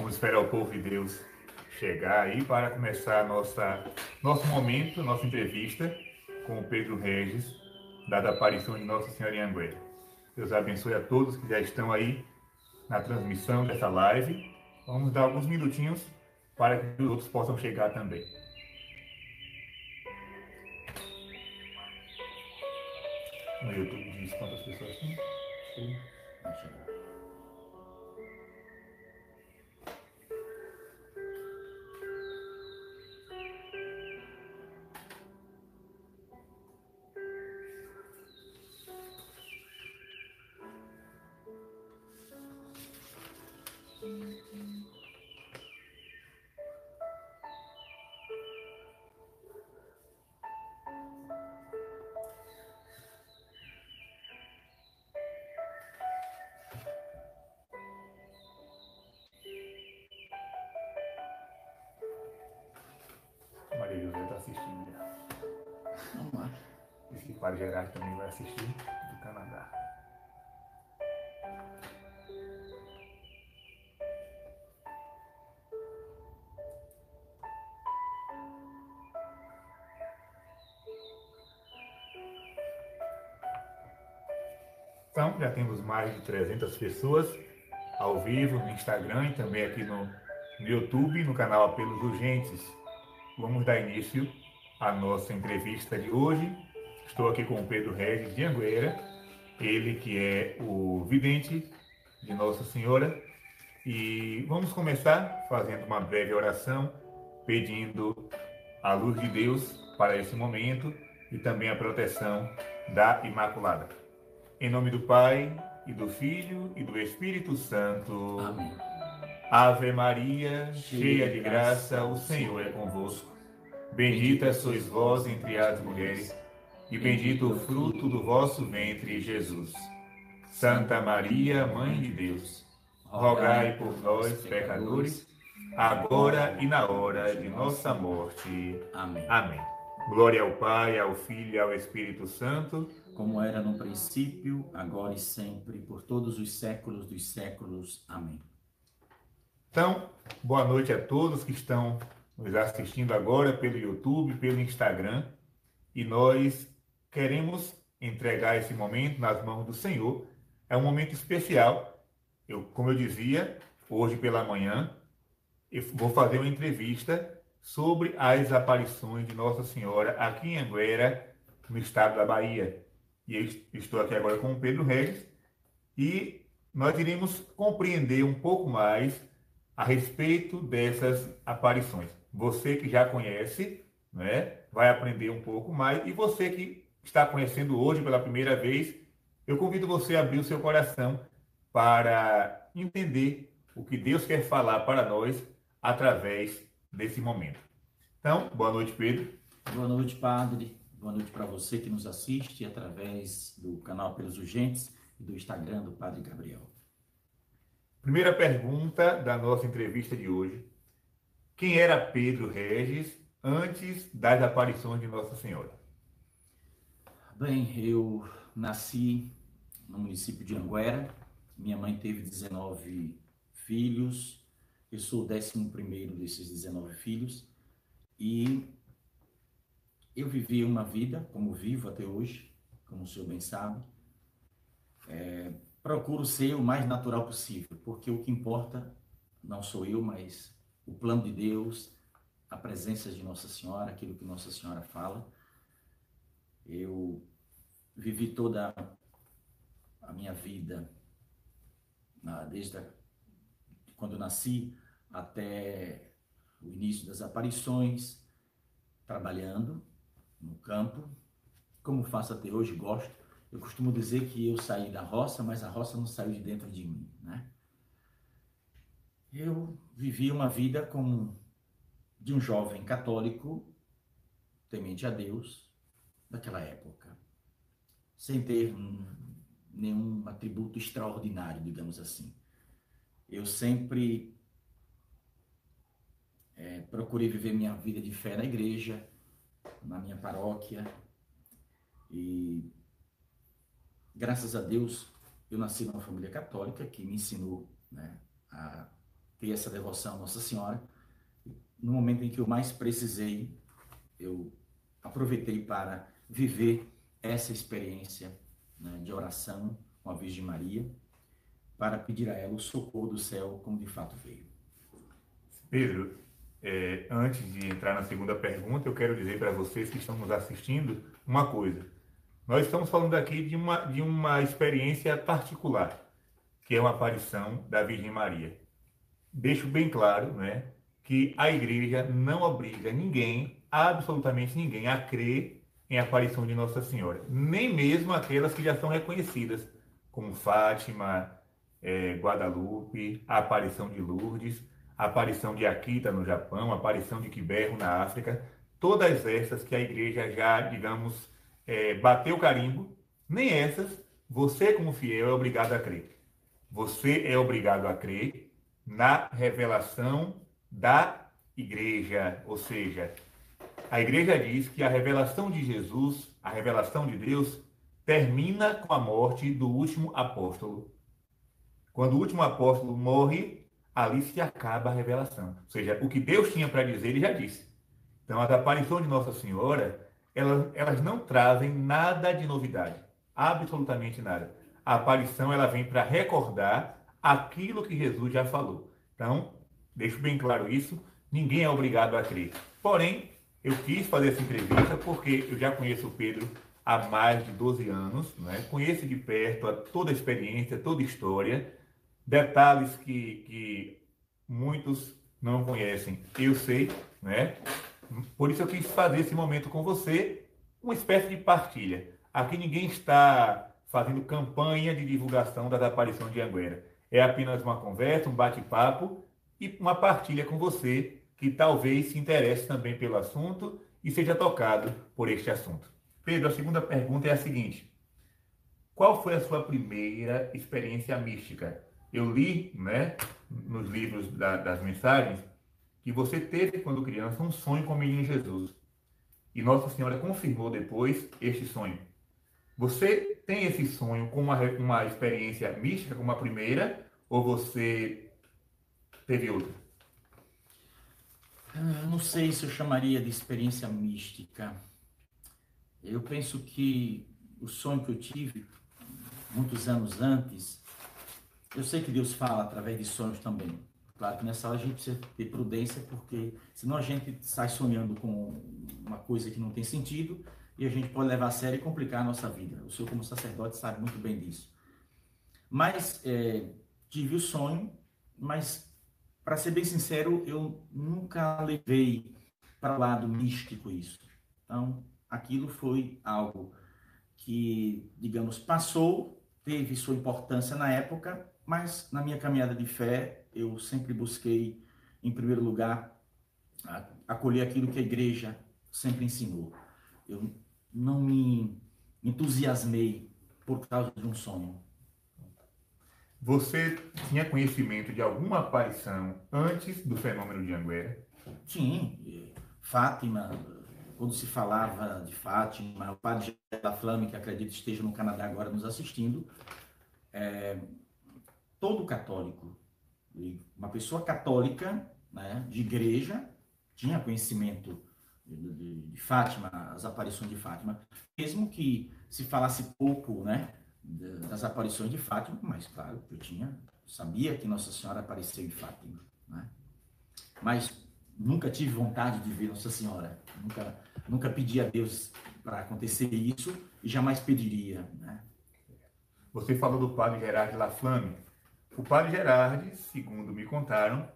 Vamos esperar o povo de Deus chegar aí para começar nosso momento, nossa entrevista com o Pedro Regis, da aparição de Nossa Senhora em Anguera. Deus abençoe a todos que já estão aí na transmissão dessa live. Vamos dar alguns minutinhos para que os outros possam chegar também. No YouTube diz quantas pessoas tem? Sim. Maria José está assistindo já. Vamos lá. Diz que o Padre Gerardo também vai assistir do Canadá. Então, já temos mais de 300 pessoas ao vivo no Instagram e também aqui no YouTube, no canal Apelos Urgentes. Vamos dar início à nossa entrevista de hoje. Estou aqui com o Pedro Regis de Anguera, ele que é o vidente de Nossa Senhora. E vamos começar fazendo uma breve oração, pedindo a luz de Deus para esse momento e também a proteção da Imaculada. Em nome do Pai, e do Filho, e do Espírito Santo. Amém. Ave Maria, cheia de graça, o Senhor é convosco. Bendita sois vós entre as mulheres, e bendito o fruto do vosso ventre, Jesus. Santa Maria, Mãe de Deus, rogai por nós, pecadores, agora e na hora de nossa morte. Amém. Amém. Glória ao Pai, ao Filho e ao Espírito Santo, como era no princípio, agora e sempre, por todos os séculos dos séculos. Amém. Então, boa noite a todos que estão nos assistindo agora pelo YouTube, pelo Instagram. E nós queremos entregar esse momento nas mãos do Senhor. É um momento especial. Como eu dizia, hoje pela manhã, eu vou fazer uma entrevista sobre as aparições de Nossa Senhora aqui em Anguera, no estado da Bahia. E eu estou aqui agora com o Pedro Regis e nós iremos compreender um pouco mais a respeito dessas aparições. Você que já conhece, né, vai aprender um pouco mais, e você que está conhecendo hoje pela primeira vez, eu convido você a abrir o seu coração para entender o que Deus quer falar para nós através desse momento. Então, boa noite, Pedro. Boa noite, Padre. Boa noite para você que nos assiste através do canal Apelos Urgentes e do Instagram do Padre Gabriel. Primeira pergunta da nossa entrevista de hoje. Quem era Pedro Regis antes das aparições de Nossa Senhora? Bem, eu nasci no município de Anguera. Minha mãe teve 19 filhos. Eu sou o 11º desses 19 filhos. E eu vivi uma vida, como vivo até hoje, como o senhor bem sabe. Procuro ser o mais natural possível, porque o que importa não sou eu, mas o plano de Deus, a presença de Nossa Senhora, aquilo que Nossa Senhora fala. Eu vivi toda a minha vida, desde quando nasci até o início das aparições, trabalhando no campo, como faço até hoje, gosto. Eu costumo dizer que eu saí da roça, mas a roça não saiu de dentro de mim, né? Eu vivi uma vida como de um jovem católico, temente a Deus, daquela época, sem ter nenhum atributo extraordinário, digamos assim. Eu sempre procurei viver minha vida de fé na igreja, na minha paróquia, e graças a Deus eu nasci numa família católica que me ensinou, né, a ter essa devoção a Nossa Senhora. No momento em que eu mais precisei, eu aproveitei para viver essa experiência, né, de oração com a Virgem Maria, para pedir a ela o socorro do céu, como de fato veio. Pedro, antes de entrar na segunda pergunta, eu quero dizer para vocês que estão nos assistindo uma coisa. Nós estamos falando aqui de uma experiência particular, que é uma aparição da Virgem Maria. Deixo bem claro, né, que a igreja não obriga ninguém, absolutamente ninguém, a crer em aparição de Nossa Senhora, nem mesmo aquelas que já são reconhecidas, como Fátima, Guadalupe, a aparição de Lourdes, a aparição de Akita no Japão, a aparição de Quiberro na África, todas essas que a igreja já, digamos, bateu o carimbo, nem essas você, como fiel, é obrigado a crer. Você é obrigado a crer na revelação da igreja, ou seja, a igreja diz que a revelação de Jesus, a revelação de Deus, termina com a morte do último apóstolo. Quando o último apóstolo morre, ali se acaba a revelação. Ou seja, o que Deus tinha para dizer, ele já disse. Então, as aparições de Nossa Senhora, elas não trazem nada de novidade. Absolutamente nada. A aparição, ela vem para recordar aquilo que Jesus já falou. Então, deixo bem claro isso, ninguém é obrigado a crer. Porém, eu quis fazer essa entrevista porque eu já conheço o Pedro há mais de 12 anos, né? Conheço de perto toda a experiência, toda a história, detalhes que muitos não conhecem, eu sei, né? Por isso eu quis fazer esse momento com você, uma espécie de partilha. Aqui ninguém está fazendo campanha de divulgação das aparições de Anguera. É apenas uma conversa, um bate-papo e uma partilha com você que talvez se interesse também pelo assunto e seja tocado por este assunto. Pedro, a segunda pergunta é a seguinte: qual foi a sua primeira experiência mística? Eu li, né, nos livros das mensagens, que você teve, quando criança, um sonho com o menino Jesus. E Nossa Senhora confirmou depois este sonho. Você tem esse sonho com uma experiência mística, como a primeira, ou você teve outra? Não sei se eu chamaria de experiência mística. Eu penso que o sonho que eu tive, muitos anos antes, eu sei que Deus fala através de sonhos também. Claro que nessa hora a gente precisa ter prudência, porque senão a gente sai sonhando com uma coisa que não tem sentido e a gente pode levar a sério e complicar a nossa vida. O senhor, como sacerdote, sabe muito bem disso. Mas tive o sonho, mas, para ser bem sincero, eu nunca levei para o lado místico isso. Então, aquilo foi algo que, digamos, passou, teve sua importância na época, mas na minha caminhada de fé, eu sempre busquei, em primeiro lugar, acolher aquilo que a igreja sempre ensinou. Eu não me entusiasmei por causa de um sonho. Você tinha conhecimento de alguma aparição antes do fenômeno de Anguera? Sim, Fátima, quando se falava de Fátima, o padre da Flame, que acredito esteja no Canadá agora nos assistindo, todo católico, uma pessoa católica, né, de igreja, tinha conhecimento de Fátima, as aparições de Fátima, mesmo que se falasse pouco, né, das aparições de Fátima, mas claro, sabia que Nossa Senhora apareceu em Fátima, né? Mas nunca tive vontade de ver Nossa Senhora, nunca pedi a Deus para acontecer isso e jamais pediria, né? Você falou do padre Gerard Laflamme. O padre Gerard, segundo me contaram,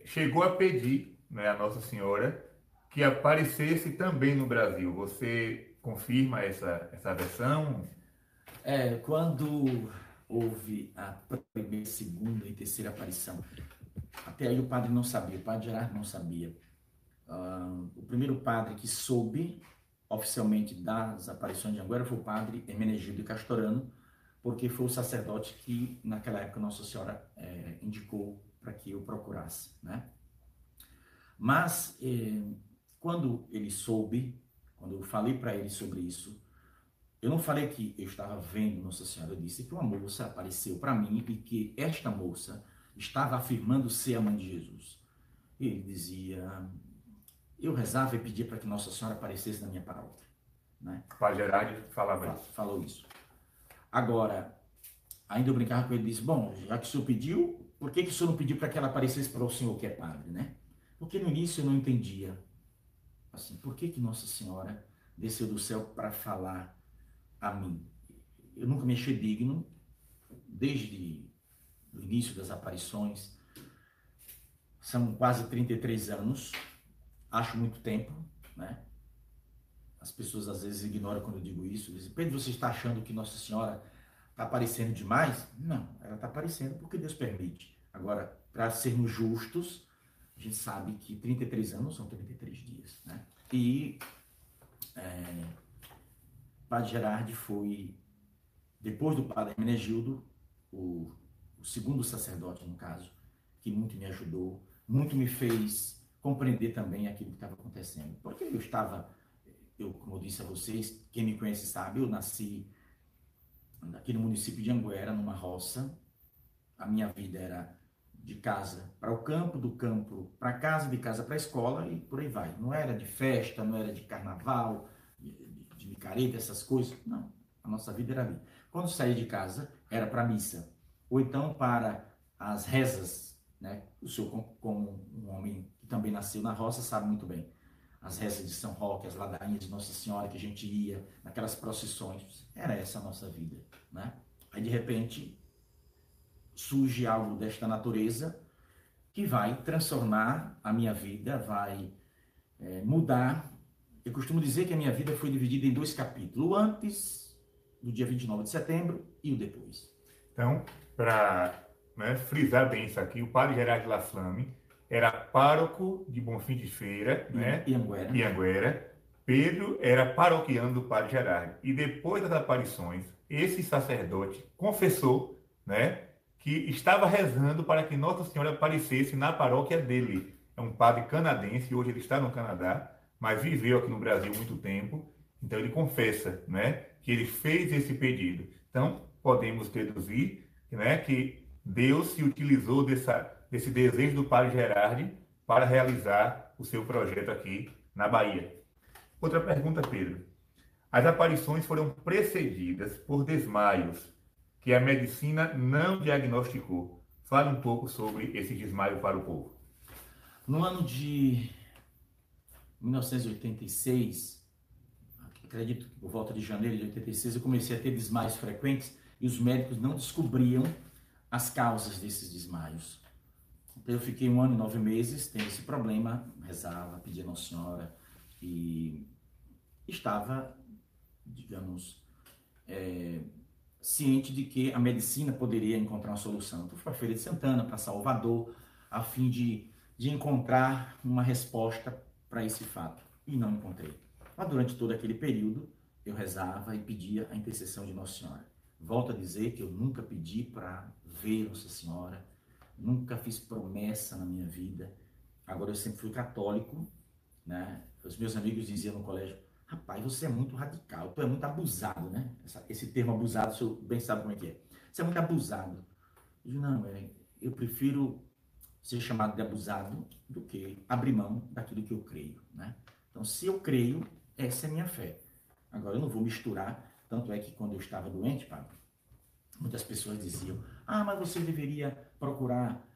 chegou a pedir, né, a Nossa Senhora que aparecesse também no Brasil. Você confirma essa versão? Quando houve a primeira, segunda e terceira aparição, até aí o padre não sabia, o padre Gerard não sabia. O primeiro padre que soube oficialmente das aparições de Anguera foi o padre Hermenegildo Castorano, porque foi o sacerdote que naquela época Nossa Senhora indicou para que eu procurasse, né? Mas quando ele soube, quando eu falei para ele sobre isso, eu não falei que eu estava vendo Nossa Senhora, eu disse que uma moça apareceu para mim e que esta moça estava afirmando ser a mãe de Jesus. Ele dizia, eu rezava e pedia para que Nossa Senhora aparecesse na minha paróquia, né? O Padre Gerardi falava isso. Falou isso. Agora, ainda eu brincava com ele e disse, bom, já que o senhor pediu, por que o senhor não pediu para que ela aparecesse para o senhor que é padre, né? Porque no início eu não entendia, assim, por que Nossa Senhora desceu do céu para falar a mim? Eu nunca me achei digno, desde o início das aparições, são quase 33 anos, acho muito tempo, né? As pessoas às vezes ignoram quando eu digo isso, dizem, Pedro, você está achando que Nossa Senhora está aparecendo demais? Não, ela está aparecendo porque Deus permite. Agora, para sermos justos, a gente sabe que 33 anos são 33 dias, né? E Padre Gerardi foi, depois do Padre Hermenegildo, o segundo sacerdote, no caso, que muito me ajudou, muito me fez compreender também aquilo que estava acontecendo. Porque como eu disse a vocês, quem me conhece sabe, eu nasci aqui no município de Anguera, numa roça. A minha vida era de casa para o campo, do campo para casa, de casa para a escola e por aí vai. Não era de festa, não era de carnaval, de micareta, essas coisas. Não, a nossa vida era ali. Quando saía de casa, era para a missa. Ou então para as rezas, né? O senhor, como um homem que também nasceu na roça, sabe muito bem. As rezas de São Roque, as ladainhas de Nossa Senhora que a gente ia, naquelas procissões. Era essa a nossa vida, né? Aí, de repente, surge algo desta natureza que vai transformar a minha vida, vai mudar. Eu costumo dizer que a minha vida foi dividida em 2 capítulos, o antes do dia 29 de setembro e o depois. Então, para frisar bem isso aqui, o Padre Gerardi Laflamme era pároco de Bonfim de Feira, Ianguera. Pedro era paroquiano do Padre Gerardi. E depois das aparições, esse sacerdote confessou, né, que estava rezando para que Nossa Senhora aparecesse na paróquia dele. É um padre canadense, hoje ele está no Canadá, mas viveu aqui no Brasil muito tempo. Então ele confessa, né, que ele fez esse pedido. Então podemos deduzir, né, que Deus se utilizou desse desejo do Padre Gerardi para realizar o seu projeto aqui na Bahia. Outra pergunta, Pedro. As aparições foram precedidas por desmaios que a medicina não diagnosticou. Fale um pouco sobre esse desmaio para o povo. No ano de 1986, acredito que por volta de janeiro de 86, eu comecei a ter desmaios frequentes e os médicos não descobriam as causas desses desmaios. Então eu fiquei 1 ano e 9 meses tendo esse problema, rezava, pedia a Nossa Senhora e estava, digamos, ciente de que a medicina poderia encontrar uma solução. Então fui para a Feira de Santana, para Salvador, a fim de encontrar uma resposta para esse fato. E não encontrei. Mas durante todo aquele período, eu rezava e pedia a intercessão de Nossa Senhora. Volto a dizer que eu nunca pedi para ver Nossa Senhora, nunca fiz promessa na minha vida. Agora, eu sempre fui católico, né? Os meus amigos diziam no colégio, rapaz, você é muito radical, tu é muito abusado, né? Esse termo abusado, o senhor bem sabe como é que é. Você é muito abusado. Eu digo, não, eu prefiro ser chamado de abusado do que abrir mão daquilo que eu creio, né? Então, se eu creio, essa é a minha fé. Agora, eu não vou misturar, tanto é que quando eu estava doente, padre, muitas pessoas diziam, mas você deveria procurar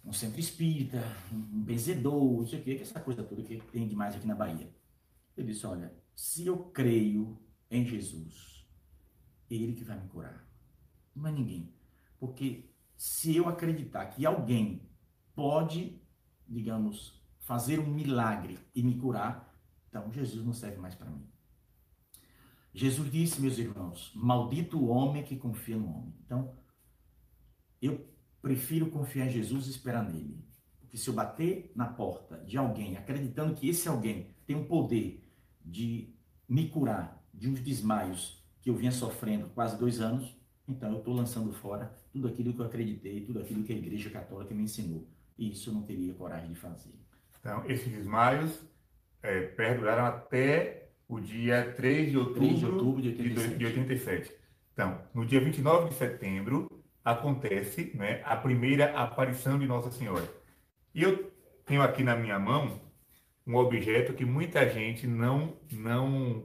um centro espírita, um benzedor, não sei o que, essa coisa toda que tem demais aqui na Bahia. Eu disse, olha, se eu creio em Jesus, é Ele que vai me curar, não é ninguém. Porque se eu acreditar que alguém pode, digamos, fazer um milagre e me curar, então Jesus não serve mais para mim. Jesus disse, meus irmãos, maldito o homem que confia no homem. Então, eu prefiro confiar em Jesus e esperar nele. Porque se eu bater na porta de alguém, acreditando que esse alguém tem o poder de me curar de uns desmaios que eu vinha sofrendo quase 2 anos, então eu estou lançando fora tudo aquilo que eu acreditei, tudo aquilo que a Igreja Católica me ensinou. E isso eu não teria coragem de fazer. Então, esses desmaios perduraram até o dia 3 de outubro, de 87. Então, no dia 29 de setembro, acontece, né, a primeira aparição de Nossa Senhora. E eu tenho aqui na minha mão um objeto que muita gente não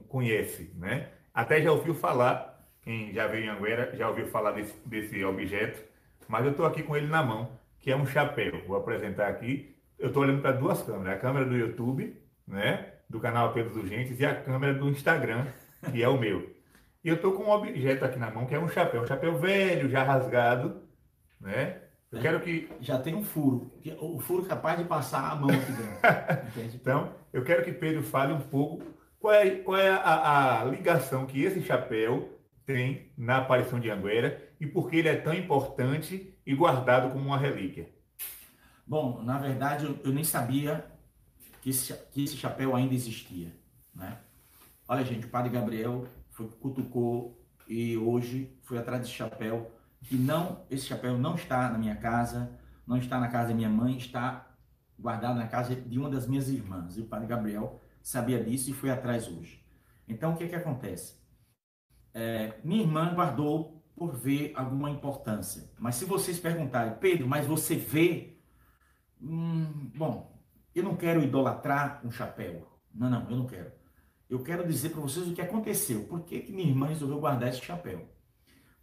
conhece, né? Até já ouviu falar, quem já veio em Anguera já ouviu falar desse objeto, mas eu estou aqui com ele na mão, que é um chapéu. Vou apresentar aqui. Eu estou olhando para duas câmeras, a câmera do YouTube, né, do canal Apelos Urgentes, e a câmera do Instagram, que é o meu. E eu estou com um objeto aqui na mão, que é um chapéu velho, já rasgado, né? Eu quero que Já tem um furo, o furo capaz de passar a mão aqui dentro. Entende? Então, eu quero que Pedro fale um pouco qual é a ligação que esse chapéu tem na aparição de Anguera e por que ele é tão importante e guardado como uma relíquia. Bom, na verdade, eu nem sabia que esse chapéu ainda existia, né? Olha, gente, o Padre Gabriel cutucou e hoje foi atrás desse chapéu, esse chapéu não está na minha casa, não está na casa da minha mãe, está guardado na casa de uma das minhas irmãs. E o Padre Gabriel sabia disso e foi atrás hoje. Então, o que acontece? Minha irmã guardou por ver alguma importância. Mas se vocês perguntarem, Pedro, mas você vê? Bom, eu não quero idolatrar um chapéu. Não, eu não quero. Eu quero dizer para vocês o que aconteceu. Por que minha irmã resolveu guardar esse chapéu?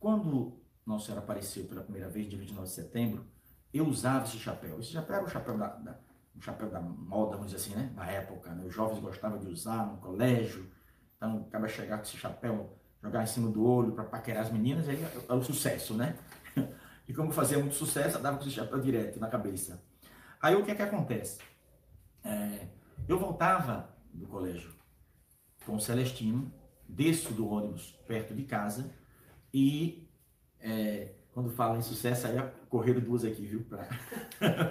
Quando Nossa Senhora apareceu pela primeira vez, dia 29 de setembro, eu usava esse chapéu. Esse chapéu era um chapéu da moda, vamos dizer assim, né? Na época, né? Os jovens gostavam de usar no colégio. Então, acaba chegar com esse chapéu, jogar em cima do olho para paquerar as meninas, aí era o sucesso, né? E como fazia muito sucesso, eu dava com esse chapéu direto na cabeça. Aí o que acontece? Eu voltava do colégio com o Celestino, desço do ônibus perto de casa e quando fala em sucesso, aí é correr duas aqui, viu?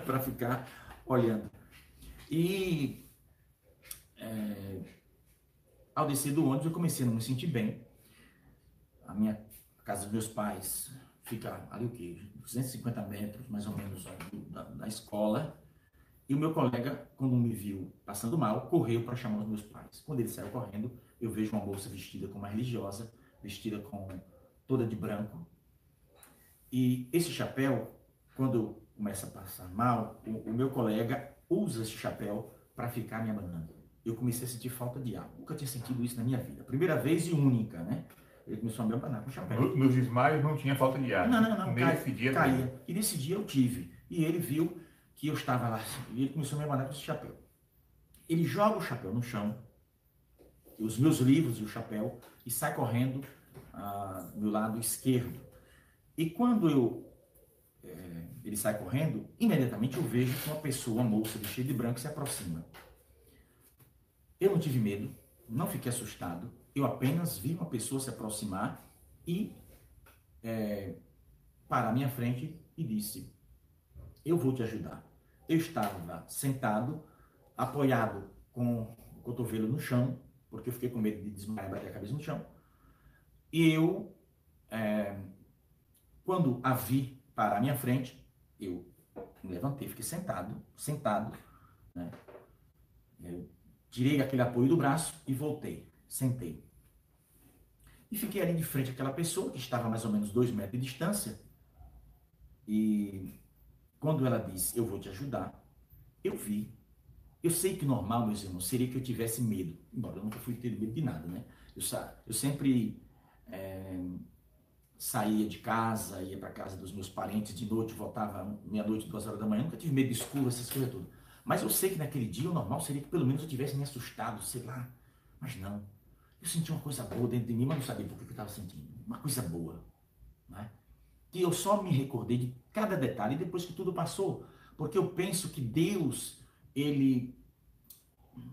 Para ficar olhando. E ao descer do ônibus eu comecei a não me sentir bem. A casa dos meus pais fica ali o quê? 250 metros, mais ou menos, da escola. E o meu colega, quando me viu passando mal, correu para chamar os meus pais. Quando ele saiu correndo, eu vejo uma moça vestida como uma religiosa, vestida toda de branco. E esse chapéu, quando começa a passar mal, o meu colega usa esse chapéu para ficar me abanando. Eu comecei a sentir falta de ar. Nunca tinha sentido isso na minha vida. Primeira vez e única, né? Ele começou a me abanar com o chapéu. Nos desmaios não tinha falta de ar. Não, Nesse dia caía. E nesse dia eu tive. E ele viu que eu estava lá. E ele começou a me abanar com esse chapéu. Ele joga o chapéu no chão, os meus livros e o chapéu, e sai correndo do meu lado esquerdo. E quando ele sai correndo, imediatamente eu vejo que uma pessoa, uma moça vestida de branco, se aproxima. Eu não tive medo, não fiquei assustado, eu apenas vi uma pessoa se aproximar e parar à minha frente e disse: eu vou te ajudar. Eu estava sentado, apoiado com o cotovelo no chão, porque eu fiquei com medo de desmaiar e bater a cabeça no chão. E eu, quando a vi parar à minha frente, eu me levantei, fiquei sentado, né? Eu tirei aquele apoio do braço e voltei, sentei. E fiquei ali de frente àquela pessoa, que estava a mais ou menos 2 metros de distância, e quando ela disse: eu vou te ajudar, eu vi. Eu sei que normal, meus irmãos, seria que eu tivesse medo, embora eu nunca fui ter medo de nada, né? Eu sempre saía de casa, ia para casa dos meus parentes de noite, voltava meia-noite, 2 horas da manhã, nunca tive medo de escuro, essas coisas todas. Mas eu sei que naquele dia o normal seria que pelo menos eu tivesse me assustado, sei lá. Mas não. Eu senti uma coisa boa dentro de mim, mas não sabia por que eu estava sentindo. Uma coisa boa, né? E eu só me recordei de cada detalhe depois que tudo passou. Porque eu penso que Deus, ele,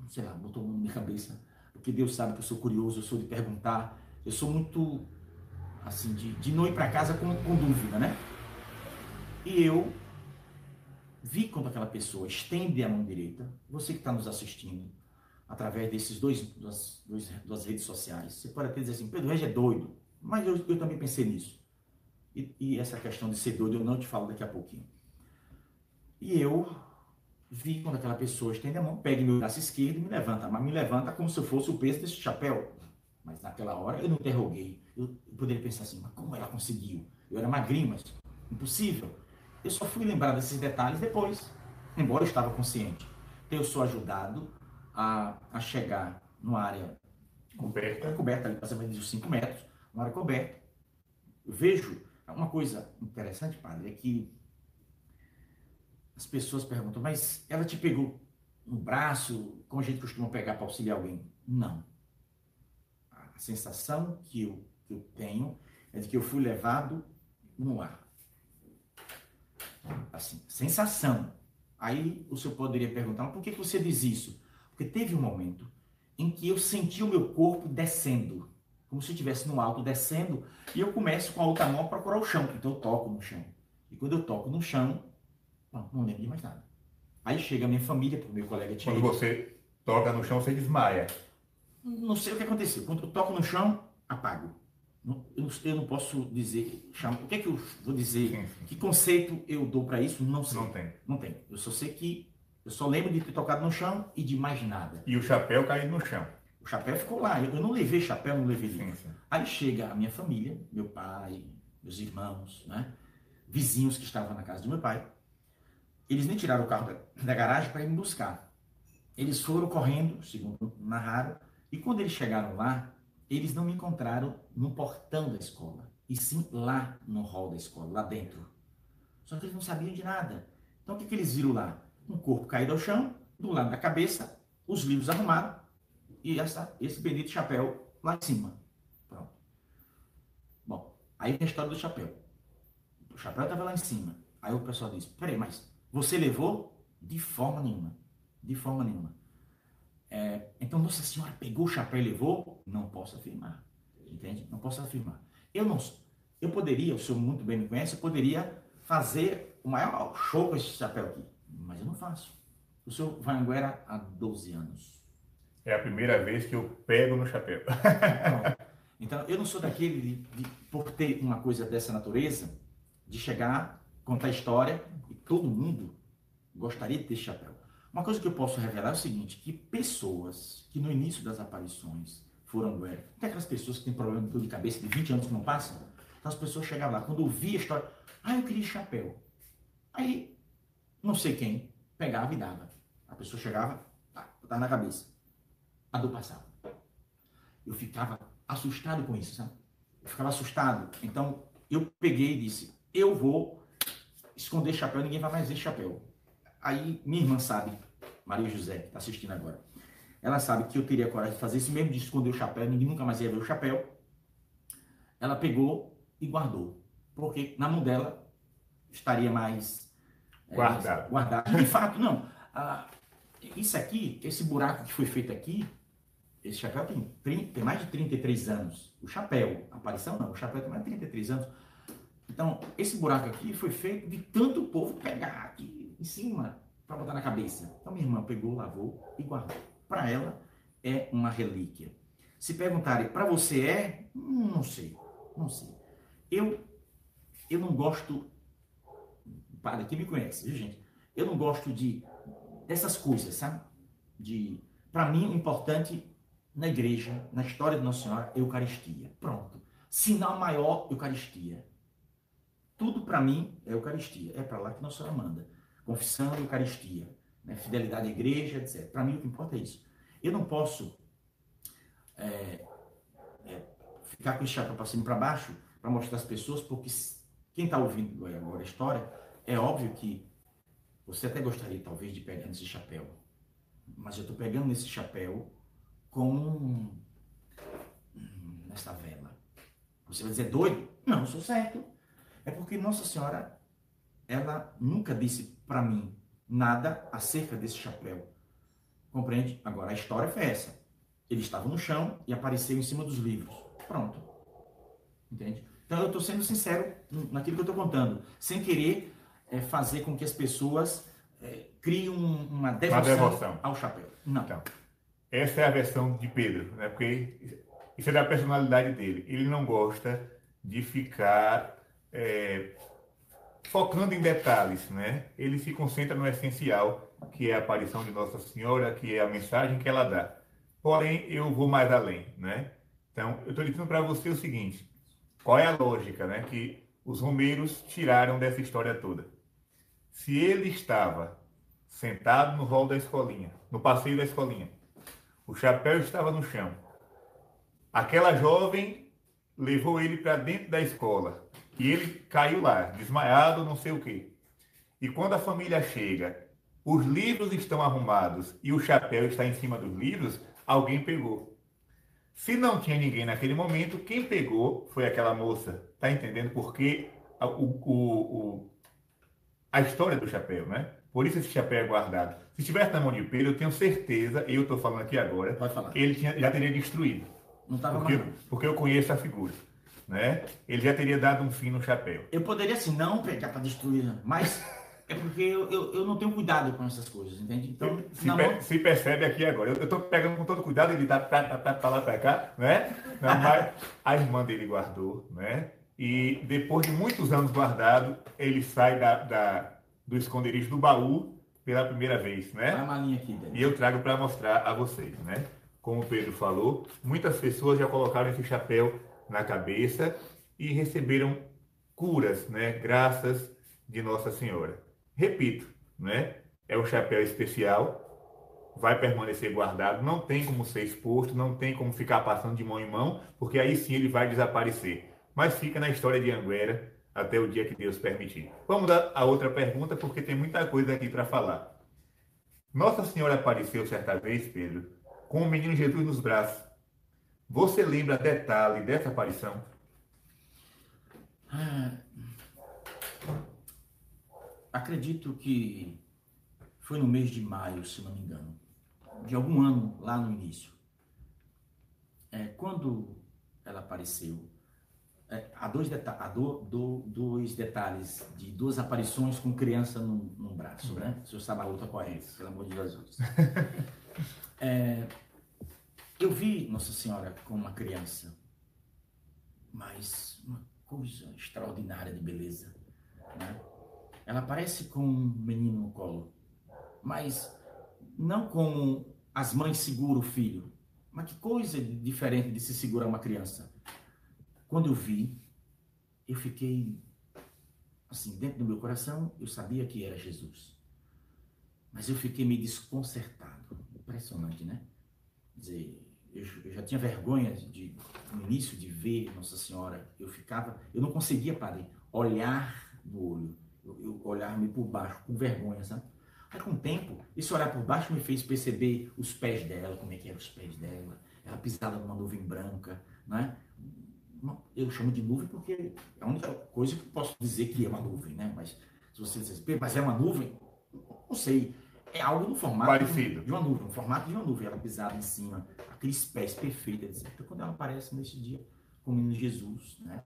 sei lá, botou na minha cabeça. Porque Deus sabe que eu sou curioso, eu sou de perguntar. Eu sou muito, assim, de não ir para casa com dúvida, né? E eu vi quando aquela pessoa estende a mão direita. Você que está nos assistindo, através desses duas redes sociais, você pode até dizer assim: Pedro Regis é doido. Mas eu também pensei nisso. E essa questão de ser doido eu não te falo daqui a pouquinho. E eu vi quando aquela pessoa estende a mão, pega meu braço esquerdo e me levanta. Mas me levanta como se eu fosse o peso desse chapéu. Mas naquela hora eu não interroguei. Eu poderia pensar assim: mas como ela conseguiu? Eu era magrinho, mas Impossível. Eu só fui lembrar desses detalhes depois, embora eu estava consciente. Então, eu sou ajudado a chegar numa área coberta, ali, mais de 5 metros, uma área coberta. Eu vejo uma coisa interessante, padre, é que as pessoas perguntam, mas ela te pegou no braço, como a gente costuma pegar para auxiliar alguém? Não. A sensação que eu tenho é de que eu fui levado no ar. Assim, sensação. Aí o senhor poderia perguntar, mas por que você diz isso? Porque teve um momento em que eu senti o meu corpo descendo, como se eu estivesse no alto descendo, e eu começo com a outra mão a procurar o chão, então eu toco no chão. E quando eu toco no chão, não lembro de mais nada. Aí chega a minha família, porque o meu colega tinha Quando ido. você toca no chão, você desmaia. Não sei o que aconteceu. Quando eu toco no chão, apago. Eu não posso dizer. O que é que eu vou dizer? Sim, sim. Que conceito eu dou para isso? Não sei. Não tem. Não tem. Eu só sei que. Eu só lembro de ter tocado no chão e de mais nada. E o chapéu caído no chão. O chapéu ficou lá. Eu não levei chapéu, não levei livro. Sim, sim. Aí chega a minha família, meu pai, meus irmãos, né? Vizinhos que estavam na casa do meu pai. Eles nem tiraram o carro da garagem para ir me buscar. Eles foram correndo, segundo narraram, e quando eles chegaram lá, eles não me encontraram no portão da escola, e sim lá no hall da escola, lá dentro. Só que eles não sabiam de nada. Então o que eles viram lá? Um corpo caído ao chão, do lado da cabeça, os livros arrumados, e esse bendito chapéu lá em cima. Pronto. Bom, aí vem a história do chapéu. O chapéu estava lá em cima. Aí o pessoal disse, peraí, mas você levou? De forma nenhuma. De forma nenhuma. Então, Nossa Senhora pegou o chapéu e levou? Não posso afirmar. Entende? Não posso afirmar. Eu poderia, o senhor muito bem me conhece, eu poderia fazer o maior show com esse chapéu aqui. Mas eu não faço. O senhor vai em Anguera há 12 anos. É a primeira vez que eu pego no chapéu. Então, eu não sou daquele, por ter uma coisa dessa natureza, de chegar, contar história, e todo mundo gostaria de ter esse chapéu. Uma coisa que eu posso revelar é o seguinte, que pessoas que no início das aparições foram Anguera, tem aquelas pessoas que têm problema de dor de cabeça de 20 anos que não passam, então as pessoas chegavam lá, quando ouvia a história, eu queria chapéu. Aí, não sei quem, pegava e dava. A pessoa chegava, botava na cabeça. A dor passava. Eu ficava assustado com isso, sabe? Eu ficava assustado. Então, eu peguei e disse, eu vou esconder chapéu, ninguém vai mais ver chapéu. Aí, minha irmã sabe, Maria José, que está assistindo agora, ela sabe que eu teria coragem de fazer isso mesmo, de esconder o chapéu, ninguém nunca mais ia ver o chapéu. Ela pegou e guardou, porque na mão dela estaria mais guardado. De fato, não. Isso aqui, esse buraco que foi feito aqui, esse chapéu tem mais de 33 anos. O chapéu, a aparição não, o chapéu tem mais de 33 anos. Então, esse buraco aqui foi feito de tanto povo pegar aqui em cima para botar na cabeça. Então, minha irmã pegou, lavou e guardou. Para ela, é uma relíquia. Se perguntarem, para você não sei, não sei. Eu não gosto, padre, quem me conhece, viu, gente? Eu não gosto dessas coisas, sabe? Para mim, o importante na igreja, na história de Nossa Senhora, é a Eucaristia. Pronto. Sinal maior, Eucaristia. Tudo para mim é Eucaristia. É para lá que Nossa Senhora manda. Confissão e Eucaristia. Né? Fidelidade à igreja, etc. Para mim o que importa é isso. Eu não posso ficar com esse chapéu para cima e para baixo para mostrar às pessoas, porque quem está ouvindo agora a história, é óbvio que você até gostaria talvez de pegar nesse chapéu. Mas eu estou pegando nesse chapéu com nessa vela. Você vai dizer, doido? Não, eu sou certo. É porque Nossa Senhora, ela nunca disse para mim nada acerca desse chapéu. Compreende? Agora, a história foi essa. Ele estava no chão e apareceu em cima dos livros. Pronto. Entende? Então, eu estou sendo sincero naquilo que eu estou contando, sem querer fazer com que as pessoas criem uma devoção ao chapéu. Não. Então, essa é a versão de Pedro, né? Porque isso é da personalidade dele. Ele não gosta de ficar focando em detalhes, né? Ele se concentra no essencial, que é a aparição de Nossa Senhora, que é a mensagem que ela dá. Porém, eu vou mais além, né? Então, eu estou dizendo para você o seguinte, qual é a lógica, né? Que os romeiros tiraram dessa história toda. Se ele estava sentado no hall da escolinha, no passeio da escolinha, o chapéu estava no chão, aquela jovem levou ele para dentro da escola e ele caiu lá, desmaiado, não sei o quê. E quando a família chega, os livros estão arrumados e o chapéu está em cima dos livros, alguém pegou. Se não tinha ninguém naquele momento, quem pegou foi aquela moça. Tá entendendo? Porque a história do chapéu, né? Por isso esse chapéu é guardado. Se estivesse na mão de Pedro, eu tenho certeza, eu estou falando aqui agora, Pode falar. ele já teria destruído. Não estava porque eu conheço a figura. Né? Ele já teria dado um fim no chapéu. Eu poderia, assim, não pegar para destruir, mas é porque eu não tenho cuidado com essas coisas, entende? Então, se percebe aqui agora. Eu estou pegando com todo cuidado, ele está para lá, para cá, né? Não, mas a irmã dele guardou, né? E depois de muitos anos guardado, ele sai do esconderijo do baú pela primeira vez, né? Vai uma linha aqui, Dani. E eu trago para mostrar a vocês, né? Como o Pedro falou, muitas pessoas já colocaram esse chapéu na cabeça e receberam curas, né? Graças de Nossa Senhora. Repito, né? É um chapéu especial, vai permanecer guardado, não tem como ser exposto, não tem como ficar passando de mão em mão, porque aí sim ele vai desaparecer. Mas fica na história de Anguera até o dia que Deus permitir. Vamos dar a outra pergunta, porque tem muita coisa aqui para falar. Nossa Senhora apareceu certa vez, Pedro, com o menino Jesus nos braços. Você lembra detalhe dessa aparição? Acredito que foi no mês de maio, se não me engano, de algum ano lá no início. Quando ela apareceu, há dois detalhes de duas aparições com criança num braço, né? O senhor sabe a outra qual é, pelo amor de Jesus. Eu vi Nossa Senhora com uma criança, mas uma coisa extraordinária de beleza, né? Ela aparece com um menino no colo, mas não como as mães seguram o filho. Mas que coisa diferente de se segurar uma criança. Quando eu vi, eu fiquei, assim, dentro do meu coração, eu sabia que era Jesus. Mas eu fiquei meio desconcertado. Impressionante, né? Quer dizer, eu já tinha vergonha no início de ver Nossa Senhora. Eu não conseguia, padre, olhar no olho. Eu olhava-me por baixo, com vergonha, sabe? Aí com o tempo, esse olhar por baixo me fez perceber os pés dela, como é que eram os pés dela. Ela pisava numa nuvem branca, né? Eu chamo de nuvem porque é a única coisa que eu posso dizer que é uma nuvem, né? Mas se você dizer, mas é uma nuvem? Não sei. É algo no formato Parecido. de uma nuvem, no formato de uma nuvem. Ela pisava em cima, aqueles pés perfeitos. Então, quando ela aparece nesse dia, com o menino Jesus, né?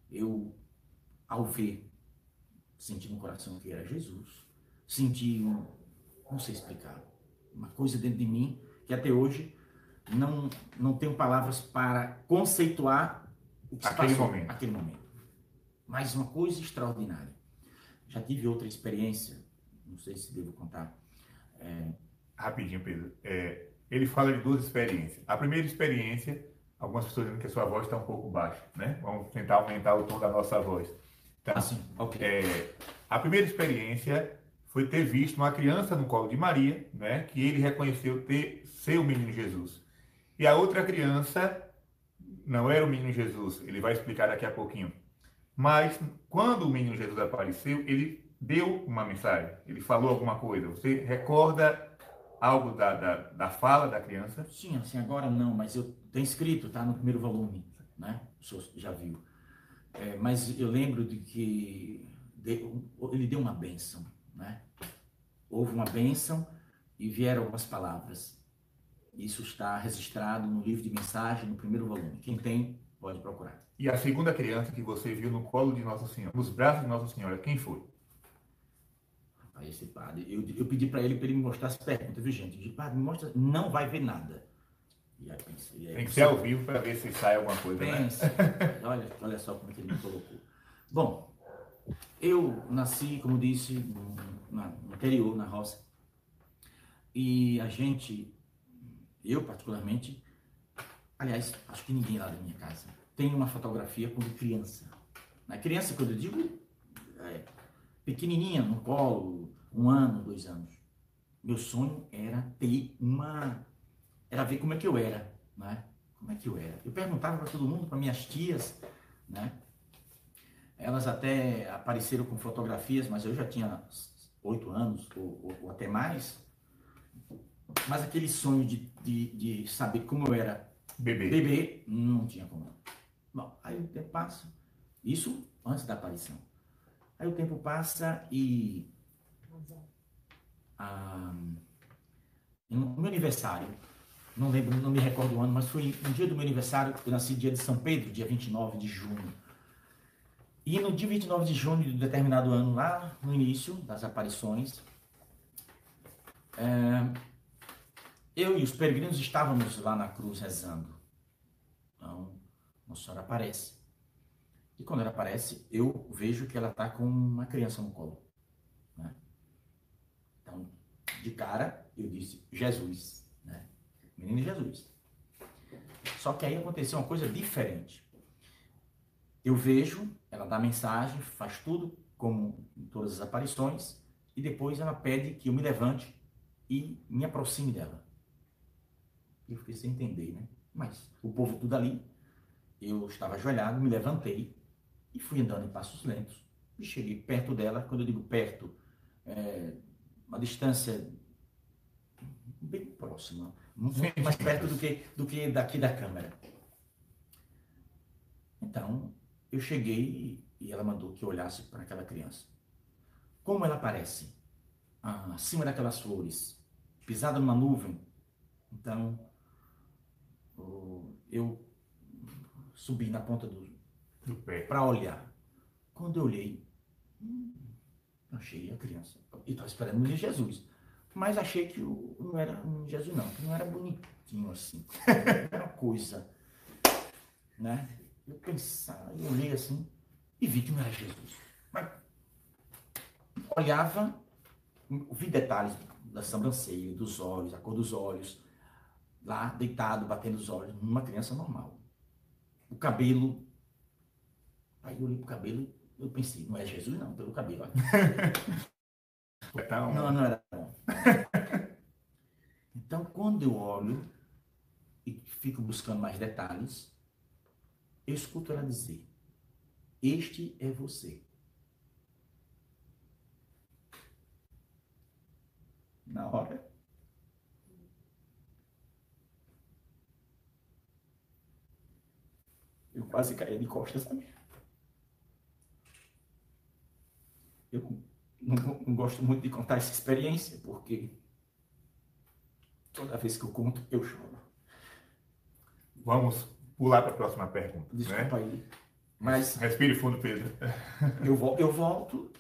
Eu, ao ver, senti no coração que era Jesus, senti não sei explicar, uma coisa dentro de mim que até hoje não tenho palavras para conceituar o que se passou naquele momento. Mas uma coisa extraordinária. Já tive outra experiência, não sei se devo contar. Rapidinho, Pedro. Ele fala de duas experiências. A primeira experiência, algumas pessoas dizem que a sua voz está um pouco baixa, né? Vamos tentar aumentar o tom da nossa voz. Então, Okay. A primeira experiência foi ter visto uma criança no colo de Maria, né? Que ele reconheceu ser o menino Jesus. E a outra criança não era o menino Jesus, ele vai explicar daqui a pouquinho. Mas quando o menino Jesus apareceu, ele deu uma mensagem, ele falou alguma coisa. Você recorda algo da fala da criança? Sim, assim, agora não, mas eu tenho escrito, tá no primeiro volume, né? O senhor já viu. Mas eu lembro de que ele deu uma bênção, né? Houve uma bênção e vieram algumas palavras. Isso está registrado no livro de mensagem, no primeiro volume. Quem tem, pode procurar. E a segunda criança que você viu no colo de Nossa Senhora, nos braços de Nossa Senhora, quem foi? Rapaz, esse padre, eu pedi para ele me mostrar as perguntas, viu, gente? Eu disse, padre, me mostra, não vai ver nada. E aí pensei, tem que ser ao vivo para ver se sai alguma coisa, pensa, né? Olha só como é que ele me colocou. Bom, eu nasci, como disse, no interior, na roça. E eu particularmente, aliás, acho que ninguém lá da minha casa tenho uma fotografia quando criança. Na criança, quando eu digo, pequenininha, no colo, 1 ano, 2 anos. Meu sonho era ter era ver como é que eu era, né? Como é que eu era? Eu perguntava para todo mundo, para minhas tias, né? Elas até apareceram com fotografias, mas eu já tinha 8 anos ou até mais. Mas aquele sonho de saber como eu era bebê, não tinha como. Bom, aí o tempo passa, isso antes da aparição. Aí o tempo passa e no meu aniversário, não lembro, não me recordo o ano, mas foi no dia do meu aniversário, eu nasci dia de São Pedro, dia 29 de junho. E no dia 29 de junho de um determinado ano, lá no início das aparições, eu e os peregrinos estávamos lá na cruz rezando. Então, Nossa Senhora aparece. E quando ela aparece, eu vejo que ela está com uma criança no colo, né? Então, de cara, eu disse, Jesus, né? Menino Jesus. Só que aí aconteceu uma coisa diferente. Eu vejo, ela dá mensagem, faz tudo como em todas as aparições, e depois ela pede que eu me levante e me aproxime dela. Eu fiquei sem entender, né? Mas o povo tudo ali, eu estava ajoelhado, me levantei e fui andando em passos lentos. E cheguei perto dela, quando eu digo perto, uma distância bem próxima, muito mais perto do que daqui da câmera. Então, eu cheguei e ela mandou que eu olhasse para aquela criança. Como ela aparece? Acima daquelas flores, pisada numa nuvem. Então, eu subi na ponta do pé para olhar. Quando eu olhei, achei a criança. E estava esperando o menino Jesus. Mas achei que não era um Jesus, não. Que não era bonitinho assim. Era uma coisa, né? Eu pensava, eu olhei assim e vi que não era Jesus. Mas olhava, vi detalhes da sobrancelha, dos olhos, a cor dos olhos, lá deitado, batendo os olhos, numa criança normal. O cabelo, aí eu olhei pro cabelo, eu pensei, não é Jesus não, pelo cabelo. Não era bom. Então, quando eu olho e fico buscando mais detalhes, eu escuto ela dizer, este é você. Na hora, eu quase caí de costas, sabe? Eu não gosto muito de contar essa experiência, porque toda vez que eu conto, eu choro. Vamos pular para a próxima pergunta. Desculpa, né? aí. Mas respire fundo, Pedro. eu volto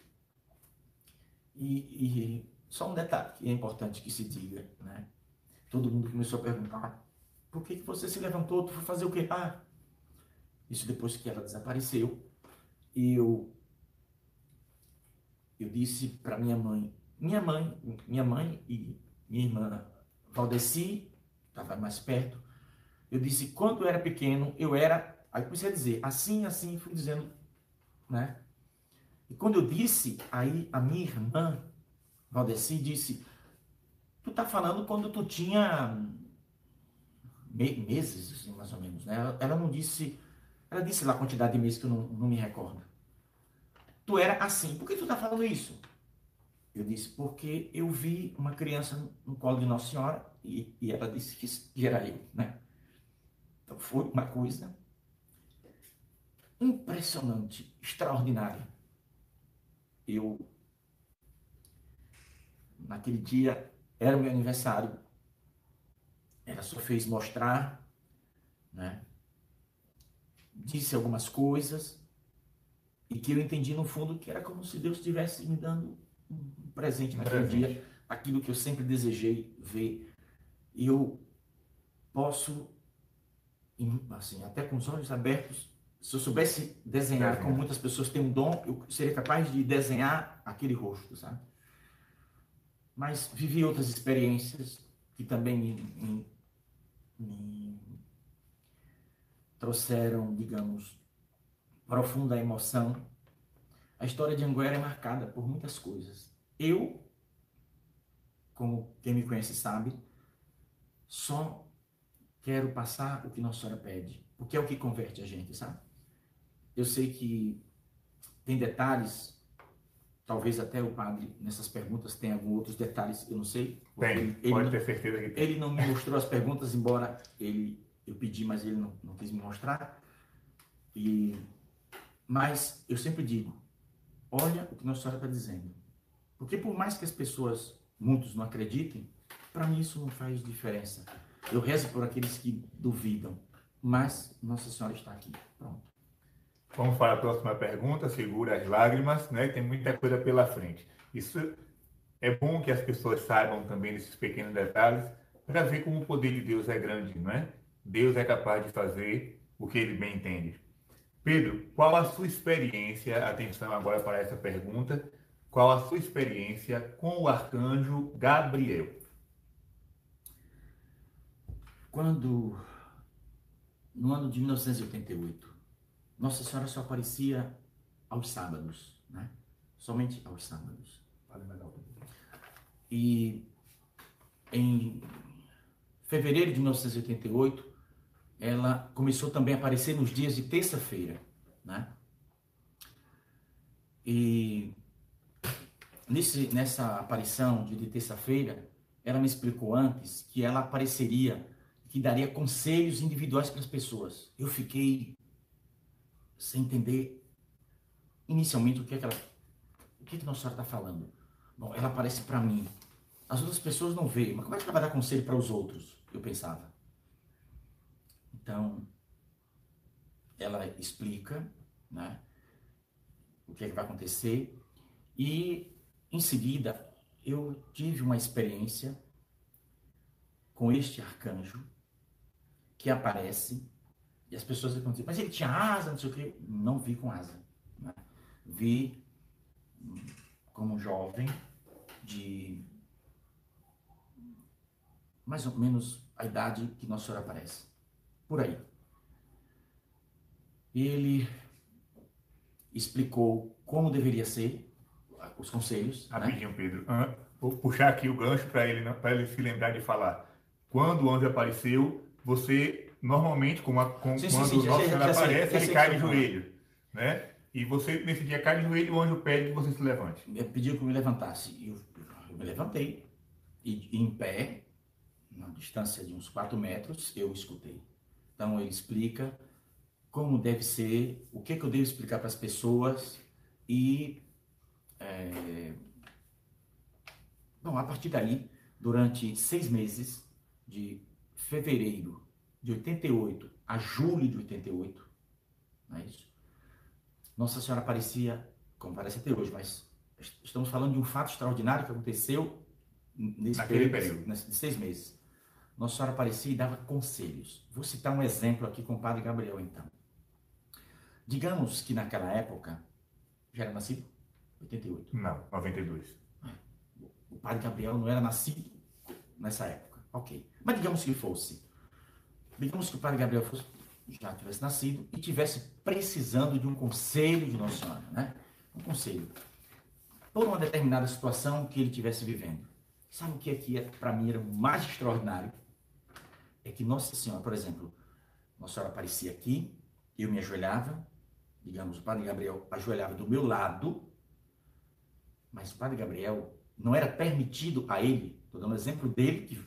e só um detalhe que é importante que se diga, né? Todo mundo começou a perguntar, por que você se levantou? Tu foi fazer o quê? Isso depois que ela desapareceu. E eu disse para minha mãe e minha irmã Valdeci, estava mais perto. Eu disse, quando eu era pequeno, eu era... Aí comecei a dizer, assim, assim, fui dizendo, né? E quando eu disse, aí a minha irmã Valdeci disse, tu tá falando quando tu tinha meses, assim, mais ou menos, né? Ela não disse, ela disse lá a quantidade de meses que eu não me recordo. Tu era assim, por que tu tá falando isso? Eu disse, porque eu vi uma criança no colo de Nossa Senhora e ela disse que era eu, né? Então foi uma coisa impressionante, extraordinária. Naquele dia, era o meu aniversário, ela só fez mostrar, né? Disse algumas coisas e que eu entendi no fundo que era como se Deus estivesse me dando um presente naquele dia, aquilo que eu sempre desejei ver. E eu posso, assim, até com os olhos abertos, se eu soubesse desenhar, como muitas pessoas têm um dom, eu seria capaz de desenhar aquele rosto, sabe? Mas vivi outras experiências que também me trouxeram, digamos, profunda emoção. A história de Anguera é marcada por muitas coisas. Eu, como quem me conhece sabe, só quero passar o que Nossa Senhora pede, porque é o que converte a gente, sabe? Eu sei que tem detalhes, talvez até o padre nessas perguntas tenha alguns outros detalhes, eu não sei. Tem, pode ter certeza que tem. Ele não me mostrou as perguntas, embora eu pedi, mas ele não quis me mostrar. Mas eu sempre digo, olha o que Nossa Senhora está dizendo. Porque por mais que as pessoas, muitos não acreditem, para mim isso não faz diferença. Eu rezo por aqueles que duvidam, mas Nossa Senhora está aqui. Pronto. Vamos para a próxima pergunta, segura as lágrimas, né? Tem muita coisa pela frente. Isso é bom que as pessoas saibam também desses pequenos detalhes, para ver como o poder de Deus é grande, não é? Deus é capaz de fazer o que ele bem entende. Pedro, qual a sua experiência, atenção agora para essa pergunta, qual a sua experiência com o arcanjo Gabriel? Quando, no ano de 1988, Nossa Senhora só aparecia aos sábados, né? Somente aos sábados. E em fevereiro de 1988, ela começou também a aparecer nos dias de terça-feira, né? E nessa aparição de terça-feira, ela me explicou antes que ela apareceria, que daria conselhos individuais para as pessoas. Eu fiquei sem entender inicialmente o que Nossa Senhora está falando. Bom, ela aparece para mim. As outras pessoas não veem, mas como é que ela vai dar conselho para os outros? Eu pensava. Então, ela explica, né, o que vai acontecer e, em seguida, eu tive uma experiência com este arcanjo que aparece e as pessoas vão dizer, mas ele tinha asa, não sei o quê. Não vi com asa, né? Vi como jovem de mais ou menos a idade que Nossa Senhora aparece. Por aí. Ele explicou como deveria ser os conselhos. Rapidinho, né? Pedro. Vou puxar aqui o gancho para ele se lembrar de falar. Quando o anjo apareceu, você normalmente, quando o Nosso Senhor aparece, ele cai de joelho, né? E você, nesse dia, cai de joelho e o anjo pede que você se levante. Ele pediu que eu me levantasse. Eu me levantei. E em pé, na distância de uns 4 metros, eu escutei. Então, ele explica como deve ser, o que eu devo explicar para as pessoas e... Bom, a partir daí, durante 6 meses, de fevereiro de 88 a julho de 88, não é isso? Nossa Senhora aparecia, como parece até hoje, mas estamos falando de um fato extraordinário que aconteceu naquele período de 6 meses. Nossa Senhora aparecia e dava conselhos. Vou citar um exemplo aqui com o Padre Gabriel, então. Digamos que naquela época, já era nascido? 88? Não, 92. O Padre Gabriel não era nascido nessa época, ok. Mas digamos que fosse. Digamos que o Padre Gabriel já tivesse nascido e tivesse precisando de um conselho de Nossa Senhora, né? Um conselho. Por uma determinada situação que ele estivesse vivendo. Sabe o que aqui, para mim, era o mais extraordinário? É que Nossa Senhora, por exemplo, Nossa Senhora aparecia aqui, eu me ajoelhava, digamos, o Padre Gabriel ajoelhava do meu lado, mas o Padre Gabriel não era permitido a ele, estou dando um exemplo dele, que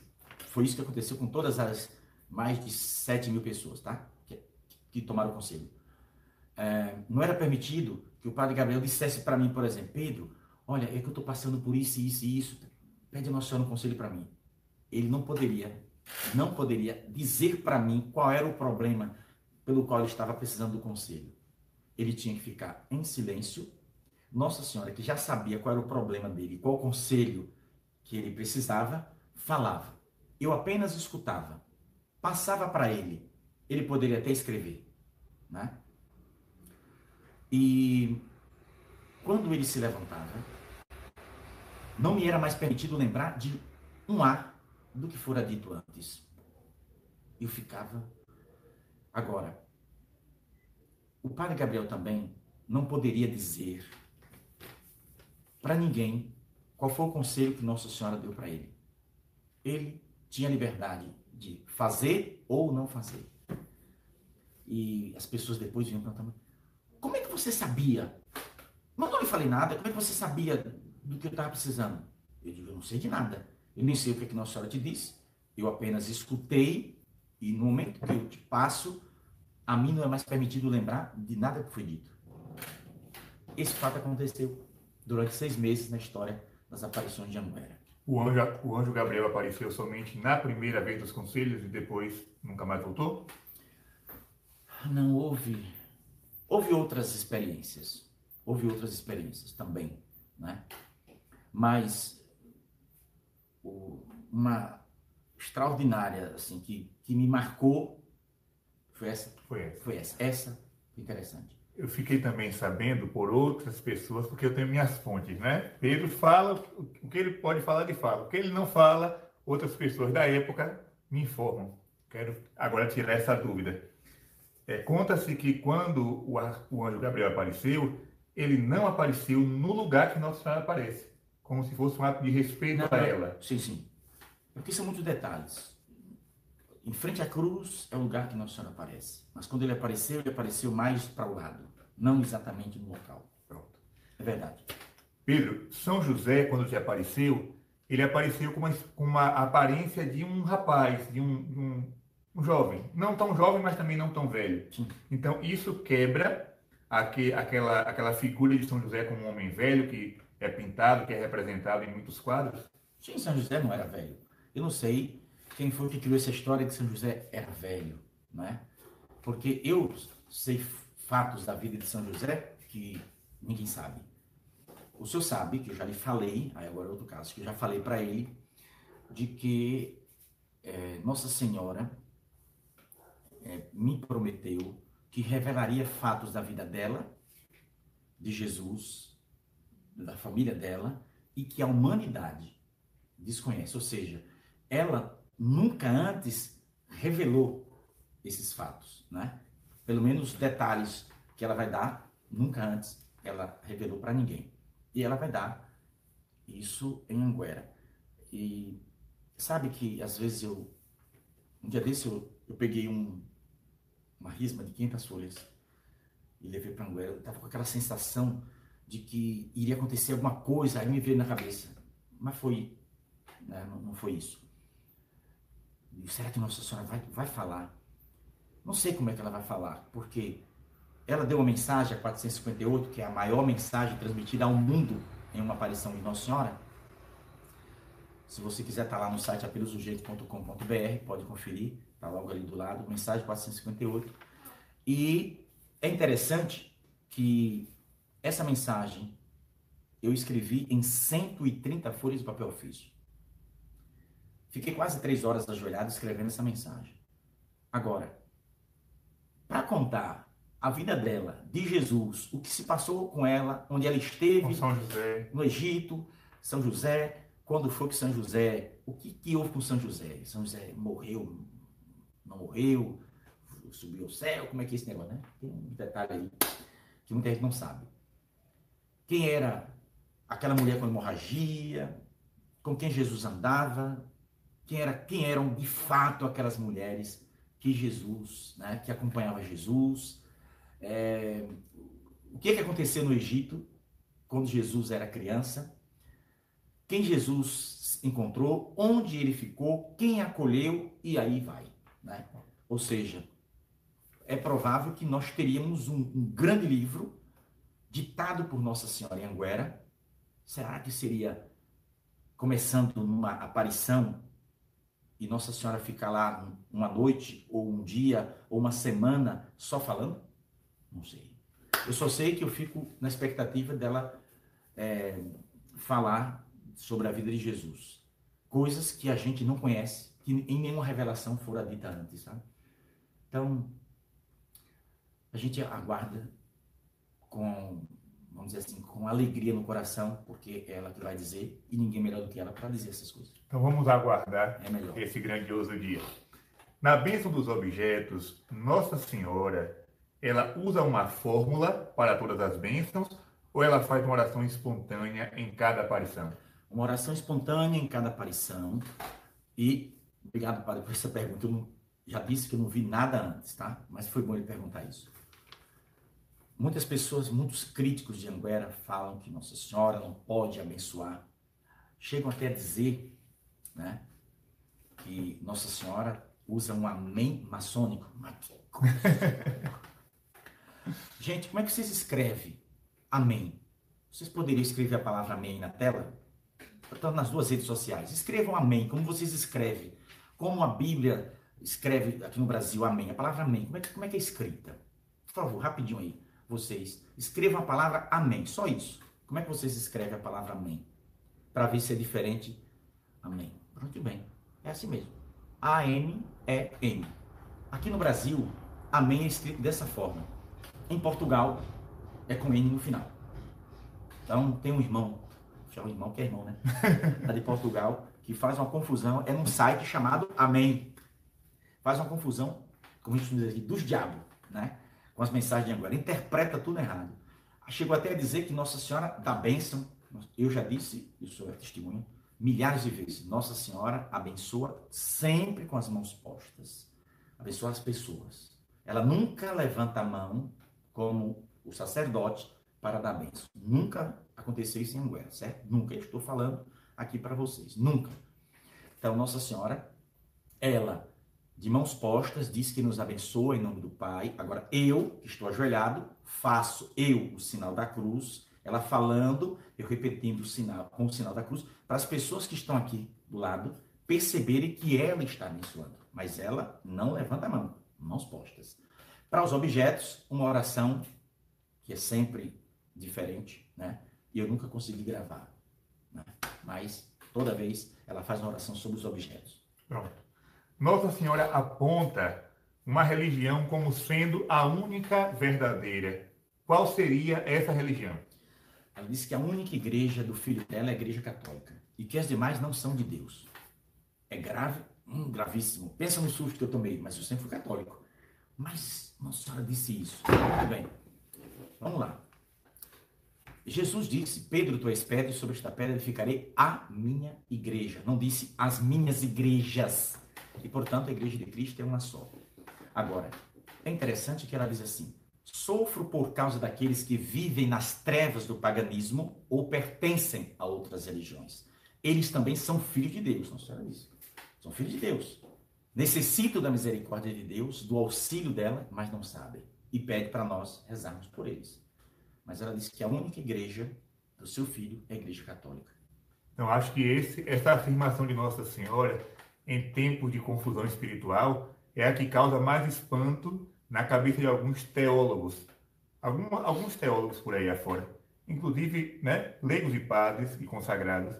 foi isso que aconteceu com todas as mais de 7 mil pessoas, tá? Que tomaram o conselho. Não era permitido que o Padre Gabriel dissesse para mim, por exemplo, Pedro, olha, é que eu estou passando por isso, isso e isso, pede a Nossa Senhora um conselho para mim. Ele não poderia dizer para mim qual era o problema pelo qual ele estava precisando do conselho. Ele tinha que ficar em silêncio. Nossa Senhora, que já sabia qual era o problema dele, qual o conselho que ele precisava, falava. Eu apenas escutava. Passava para ele. Ele poderia até escrever, né? E quando ele se levantava, não me era mais permitido lembrar de um A do que fora dito antes. Eu ficava... Agora, o padre Gabriel também não poderia dizer para ninguém qual foi o conselho que Nossa Senhora deu para ele. Ele tinha liberdade de fazer ou não fazer. E as pessoas depois vinham perguntando: como é que você sabia? Mas não lhe falei nada, como é que você sabia do que eu estava precisando? Eu digo: eu não sei de nada. Eu nem sei o que é que Nossa Senhora te disse. Eu apenas escutei e no momento que eu te passo, a mim não é mais permitido lembrar de nada que foi dito. Esse fato aconteceu durante 6 meses na história das aparições de Anguera. O anjo Gabriel apareceu somente na primeira vez dos conselhos e depois nunca mais voltou? Não houve. Houve outras experiências. Houve outras experiências também, né? Mas uma extraordinária, assim, que me marcou foi essa. Foi essa. Essa foi interessante. Eu fiquei também sabendo por outras pessoas, porque eu tenho minhas fontes, né? Pedro fala o que ele pode falar, ele fala. O que ele não fala, outras pessoas da época me informam. Quero agora tirar essa dúvida. Conta-se que quando o anjo Gabriel apareceu, ele não apareceu no lugar que Nossa Senhora aparece, como se fosse um ato de respeito a ela. Sim, sim. Porque são muitos detalhes. Em frente à cruz é o lugar que Nossa Senhora aparece. Mas quando ele apareceu mais para o lado, não exatamente no local. Pronto. É verdade. Pedro, São José, quando te apareceu, ele apareceu com uma aparência de um rapaz, de um jovem. Não tão jovem, mas também não tão velho. Sim. Então, isso quebra aquela figura de São José como um homem velho que é pintado, que é representado em muitos quadros. Sim, São José não era velho. Eu não sei quem foi que criou essa história de que São José era velho, né? Porque eu sei fatos da vida de São José que ninguém sabe. O senhor sabe, que eu já lhe falei, aí agora é outro caso, que eu já falei para ele, de que Nossa Senhora me prometeu que revelaria fatos da vida dela, de Jesus, da família dela, e que a humanidade desconhece. Ou seja, ela nunca antes revelou esses fatos, né? Pelo menos detalhes que ela vai dar, nunca antes ela revelou para ninguém. E ela vai dar isso em Anguera. E sabe que às vezes um dia desse eu peguei uma risma de 500 folhas e levei para Anguera. Eu estava com aquela sensação de que iria acontecer alguma coisa, aí me veio na cabeça. Mas foi, né? Não foi isso. E será que Nossa Senhora vai falar? Não sei como é que ela vai falar, porque ela deu uma mensagem, a 458, que é a maior mensagem transmitida ao mundo em uma aparição de Nossa Senhora. Se você quiser, estar lá no site apelosujeito.com.br, pode conferir, está logo ali do lado, mensagem 458. E é interessante que essa mensagem eu escrevi em 130 folhas de papel ofício. Fiquei quase 3 horas ajoelhado escrevendo essa mensagem. Agora, para contar a vida dela, de Jesus, o que se passou com ela, onde ela esteve, com São José, no Egito, São José, quando foi que São José, o que houve com São José? São José morreu, não morreu, subiu ao céu, como é que é esse negócio, né? Tem um detalhe aí que muita gente não sabe. Quem era aquela mulher com hemorragia, com quem Jesus andava, quem eram de fato aquelas mulheres que Jesus, né, que acompanhava Jesus, o que aconteceu no Egito quando Jesus era criança, quem Jesus encontrou, onde ele ficou, quem acolheu e aí vai, né? Ou seja, é provável que nós teríamos um grande livro ditado por Nossa Senhora em Anguera. Será que seria começando numa aparição e Nossa Senhora fica lá uma noite, ou um dia, ou uma semana só falando? Não sei. Eu só sei que eu fico na expectativa dela falar sobre a vida de Jesus. Coisas que a gente não conhece, que em nenhuma revelação fora dita antes, sabe? Então, a gente aguarda com, vamos dizer assim, com alegria no coração, porque é ela que vai dizer, e ninguém melhor do que ela para dizer essas coisas. Então vamos aguardar esse grandioso dia. Na bênção dos objetos, Nossa Senhora ela usa uma fórmula para todas as bênçãos ou ela faz uma oração espontânea em cada aparição? Uma oração espontânea em cada aparição. E, obrigado, padre, por essa pergunta. Já disse que eu não vi nada antes, tá? Mas foi bom ele perguntar isso. Muitas pessoas, muitos críticos de Anguera falam que Nossa Senhora não pode abençoar. Chegam até a dizer, né, que Nossa Senhora usa um amém maçônico. Gente, como é que vocês escrevem amém? Vocês poderiam escrever a palavra amém na tela? Portanto, nas duas redes sociais. Escrevam amém, como vocês escrevem. Como a Bíblia escreve aqui no Brasil amém. A palavra amém, como é que é escrita? Por favor, rapidinho aí. Vocês escrevam a palavra amém, só isso. Como é que vocês escrevem a palavra amém? Para ver se é diferente. Amém. Pronto, bem. É assim mesmo. A-M-E-M. Aqui no Brasil, amém é escrito dessa forma. Em Portugal, é com N no final. Então, tem um irmão, chama irmão que é irmão, né? Lá de Portugal, que faz uma confusão, é num site chamado Amém. Faz uma confusão, como a gente diz aqui, dos diabos, né? Com as mensagens de agora. Interpreta tudo errado. Chegou até a dizer que Nossa Senhora dá bênção. Eu já disse, isso é testemunho, milhares de vezes. Nossa Senhora abençoa sempre com as mãos postas. Abençoa as pessoas. Ela nunca levanta a mão como o sacerdote para dar bênção. Nunca aconteceu isso em Anguera, certo? Nunca. Eu estou falando aqui para vocês. Nunca. Então, Nossa Senhora, ela, de mãos postas, diz que nos abençoa em nome do Pai. Agora, eu, que estou ajoelhado, faço o sinal da cruz. Ela falando, eu repetindo o sinal, com o sinal da cruz, para as pessoas que estão aqui do lado perceberem que ela está abençoando. Mas ela não levanta a mão, mãos postas. Para os objetos, uma oração que é sempre diferente, né? E eu nunca consegui gravar, né? Mas toda vez ela faz uma oração sobre os objetos. Pronto. Nossa Senhora aponta uma religião como sendo a única verdadeira. Qual seria essa religião? Ela disse que a única igreja do filho dela é a igreja católica e que as demais não são de Deus. É grave, gravíssimo. Pensa no susto que eu tomei, mas eu sempre fui católico. Mas Nossa Senhora disse isso. Muito bem, vamos lá. Jesus disse, Pedro, tu és pedra, e sobre esta pedra edificarei a minha igreja. Não disse as minhas igrejas. E, portanto, a igreja de Cristo é uma só. Agora, é interessante que ela diz assim, sofro por causa daqueles que vivem nas trevas do paganismo ou pertencem a outras religiões. Eles também são filhos de Deus, não será isso? São filhos de Deus. Necessitam da misericórdia de Deus, do auxílio dela, mas não sabem. E pede para nós rezarmos por eles. Mas ela disse que a única igreja do seu filho é a igreja católica. Então, acho que essa afirmação de Nossa Senhora, em tempos de confusão espiritual, é a que causa mais espanto na cabeça de alguns teólogos. Alguns teólogos por aí afora, inclusive, né, leigos e padres e consagrados,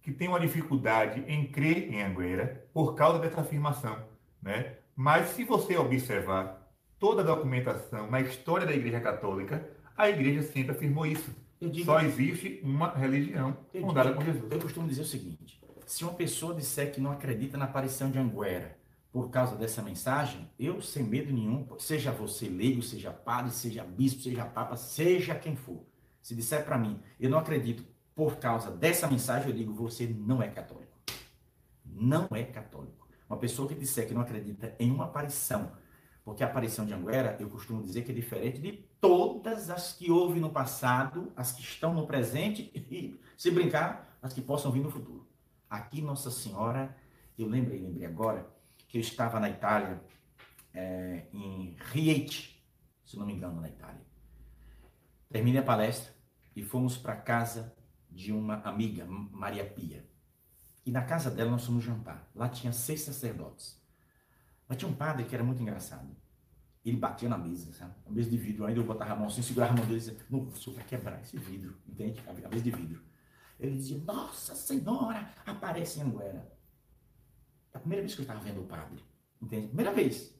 que têm uma dificuldade em crer em Anguera por causa dessa afirmação, né? Mas se você observar toda a documentação na história da Igreja Católica, a Igreja sempre afirmou isso. Só existe uma religião fundada por Jesus. Eu costumo dizer o seguinte, se uma pessoa disser que não acredita na aparição de Anguera por causa dessa mensagem, eu, sem medo nenhum, seja você leigo, seja padre, seja bispo, seja papa, seja quem for, se disser para mim, eu não acredito por causa dessa mensagem, eu digo, você não é católico. Não é católico. Uma pessoa que disser que não acredita em uma aparição, porque a aparição de Anguera, eu costumo dizer que é diferente de todas as que houve no passado, as que estão no presente e, se brincar, as que possam vir no futuro. Aqui, Nossa Senhora, eu lembrei agora, que eu estava na Itália, em Rieti, se não me engano, na Itália. Terminei a palestra e fomos para a casa de uma amiga, Maria Pia. E na casa dela nós fomos jantar. Lá tinha 6 sacerdotes. Mas tinha um padre que era muito engraçado. Ele batia na mesa, sabe? A mesa de vidro. Ainda eu botava a mão assim, segurava a mão dele e dizia, não, o senhor vai quebrar esse vidro, entende? A mesa de vidro. Ele dizia, Nossa Senhora, aparece em Anguera. É a primeira vez que eu estava vendo o padre, entende? Primeira vez.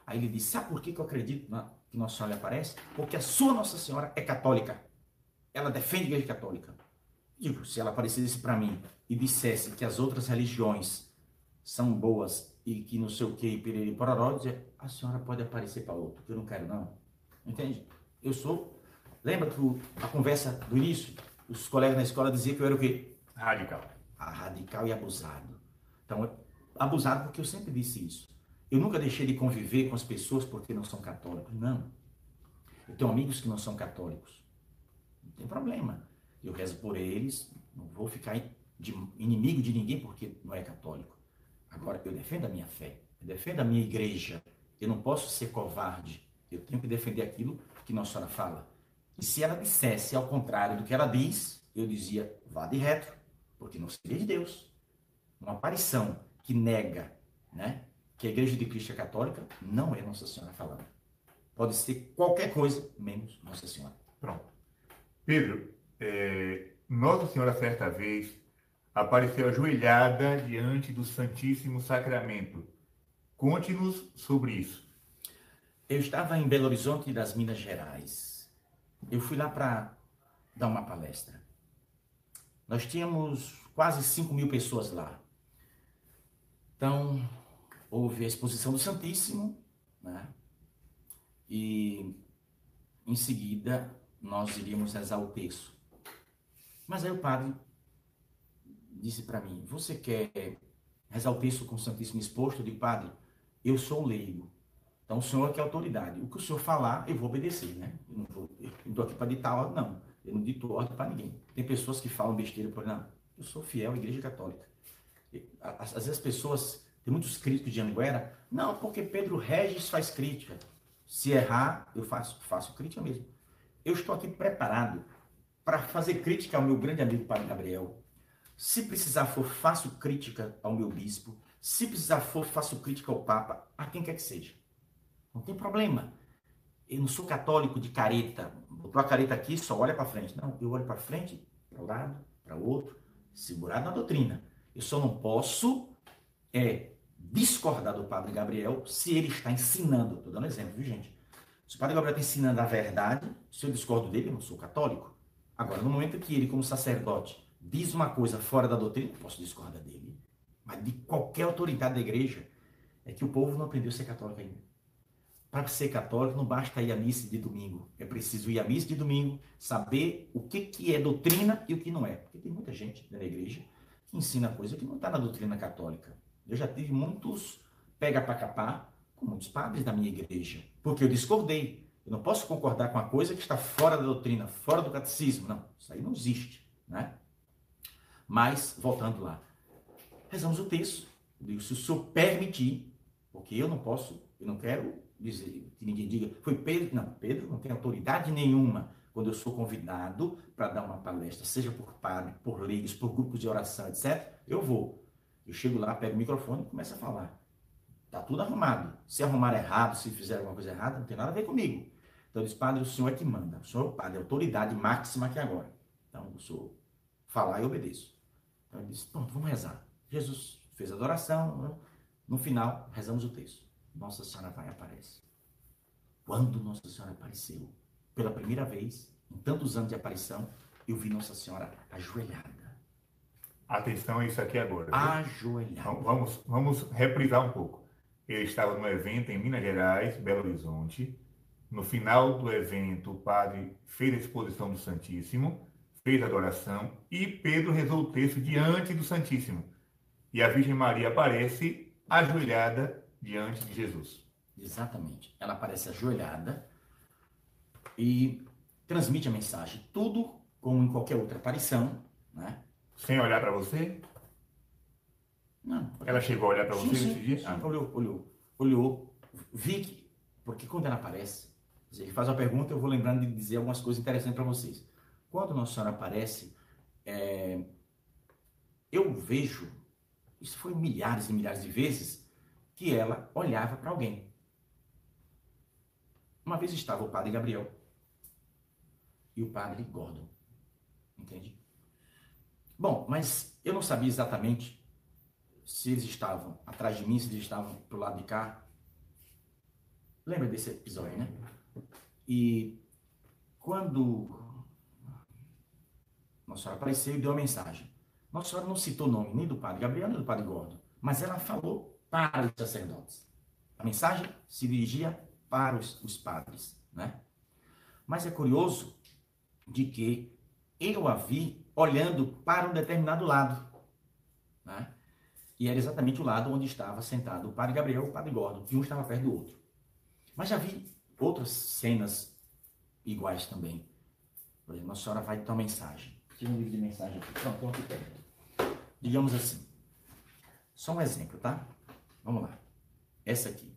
Aí ele disse, sabe por que eu acredito que Nossa Senhora aparece? Porque a sua Nossa Senhora é católica. Ela defende a igreja católica. Digo, se ela aparecesse para mim e dissesse que as outras religiões são boas e que não sei o que, e piriri pororó, dizer, a senhora pode aparecer para outro, que eu não quero não. Entende? Eu sou... Lembra que a conversa do início, os colegas na escola diziam que eu era o quê? Radical. Radical e abusado. Então, abusado porque eu sempre disse isso. Eu nunca deixei de conviver com as pessoas porque não são católicos. Não. Eu tenho amigos que não são católicos. Não tem problema. Eu rezo por eles, não vou ficar inimigo de ninguém porque não é católico. Agora, eu defendo a minha fé, eu defendo a minha igreja. Eu não posso ser covarde. Eu tenho que defender aquilo que Nossa Senhora fala. E se ela dissesse ao contrário do que ela diz, eu dizia, vá de retro, porque não seria de Deus. Uma aparição que nega, né, que a Igreja de Cristo é católica, não é Nossa Senhora falando. Pode ser qualquer coisa, menos Nossa Senhora. Pronto. Pedro, Nossa Senhora certa vez apareceu ajoelhada diante do Santíssimo Sacramento. Conte-nos sobre isso. Eu estava em Belo Horizonte das Minas Gerais. Eu fui lá para dar uma palestra. Nós tínhamos quase 5.000 pessoas lá. Então, houve a exposição do Santíssimo, né? E em seguida nós iríamos rezar o terço. Mas aí o padre disse para mim, você quer rezar o terço com o Santíssimo exposto? Eu digo, padre, eu sou leigo. Então o senhor é que é autoridade. O que o senhor falar, eu vou obedecer, né? Eu não estou aqui para ditar ordem, não. Eu não dito ordem para ninguém. Tem pessoas que falam besteira por não. Eu sou fiel à Igreja Católica. Às vezes as pessoas, tem muitos críticos de Anguera, não, porque Pedro Regis faz crítica. Se errar, eu faço crítica mesmo. Eu estou aqui preparado para fazer crítica ao meu grande amigo Padre Gabriel. Se precisar for, faço crítica ao meu bispo. Se precisar for, faço crítica ao Papa, a quem quer que seja. Não tem problema. Eu não sou católico de careta. Botou a careta aqui, só olha para frente. Não, eu olho para frente, para o lado, para o outro, segurado na doutrina. Eu só não posso discordar do Padre Gabriel se ele está ensinando. Estou dando exemplo, viu, gente? Se o Padre Gabriel está ensinando a verdade, se eu discordo dele, eu não sou católico. Agora, no momento que ele, como sacerdote, diz uma coisa fora da doutrina, eu posso discordar dele. Mas de qualquer autoridade da igreja, é que o povo não aprendeu a ser católico ainda. Para ser católico, não basta ir à missa de domingo. É preciso ir à missa de domingo, saber o que é doutrina e o que não é. Porque tem muita gente na igreja que ensina coisa que não está na doutrina católica. Eu já tive muitos pega para capar com muitos padres da minha igreja. Porque eu discordei. Eu não posso concordar com uma coisa que está fora da doutrina, fora do catecismo. Não, isso aí não existe, né? Mas, voltando lá. Rezamos o texto. Eu digo, se o senhor permitir, porque eu não posso, eu não quero dizer, que ninguém diga, foi Pedro. Não, Pedro não tem autoridade nenhuma quando eu sou convidado para dar uma palestra, seja por padre, por leigos, por grupos de oração, etc. Eu vou. Eu chego lá, pego o microfone e começo a falar. Tá tudo arrumado. Se arrumar errado, se fizer alguma coisa errada, não tem nada a ver comigo. Então eu disse, padre, o senhor é que manda. O senhor é o padre, é a autoridade máxima aqui agora. Então eu sou falar e obedeço. Então ele disse, pronto, vamos rezar. Jesus fez a adoração, né? No final, rezamos o texto. Nossa Senhora vai e aparece. Quando Nossa Senhora apareceu, pela primeira vez, em tantos anos de aparição, eu vi Nossa Senhora ajoelhada. Atenção a isso aqui agora. Ajoelhada. Então, vamos reprisar um pouco. Eu estava no evento em Minas Gerais, Belo Horizonte. No final do evento, o padre fez a exposição do Santíssimo, fez a adoração e Pedro rezou o texto diante do Santíssimo. E a Virgem Maria aparece ajoelhada diante de Jesus. Exatamente. Ela aparece ajoelhada e transmite a mensagem. Tudo como em qualquer outra aparição, né? Sem olhar para você? Não. Ela chegou a olhar para você Sim, nesse dia? sim. Olhou. Vi que, porque quando ela aparece, ele faz uma pergunta, eu vou lembrando de dizer algumas coisas interessantes para vocês. Quando Nossa Senhora aparece, eu vejo, isso foi milhares e milhares de vezes, que ela olhava para alguém. Uma vez estava o Padre Gabriel e o Padre Gordon, entende? Bom, mas eu não sabia exatamente se eles estavam atrás de mim, se eles estavam pro lado de cá. Lembra desse episódio, né? E quando Nossa Senhora apareceu e deu a mensagem, Nossa Senhora não citou o nome nem do Padre Gabriel nem do Padre Gordon, mas ela falou para os sacerdotes. A mensagem se dirigia para os padres, né? Mas é curioso de que eu a vi olhando para um determinado lado, né? E era exatamente o lado onde estava sentado o padre Gabriel e o padre Gordon, e um estava perto do outro. Mas já vi outras cenas iguais também. Por exemplo, Nossa Senhora vai dar uma mensagem. Tira um livro de mensagem aqui. Pronto, estou aqui perto. Digamos assim. Só um exemplo, tá? Vamos lá. Essa aqui.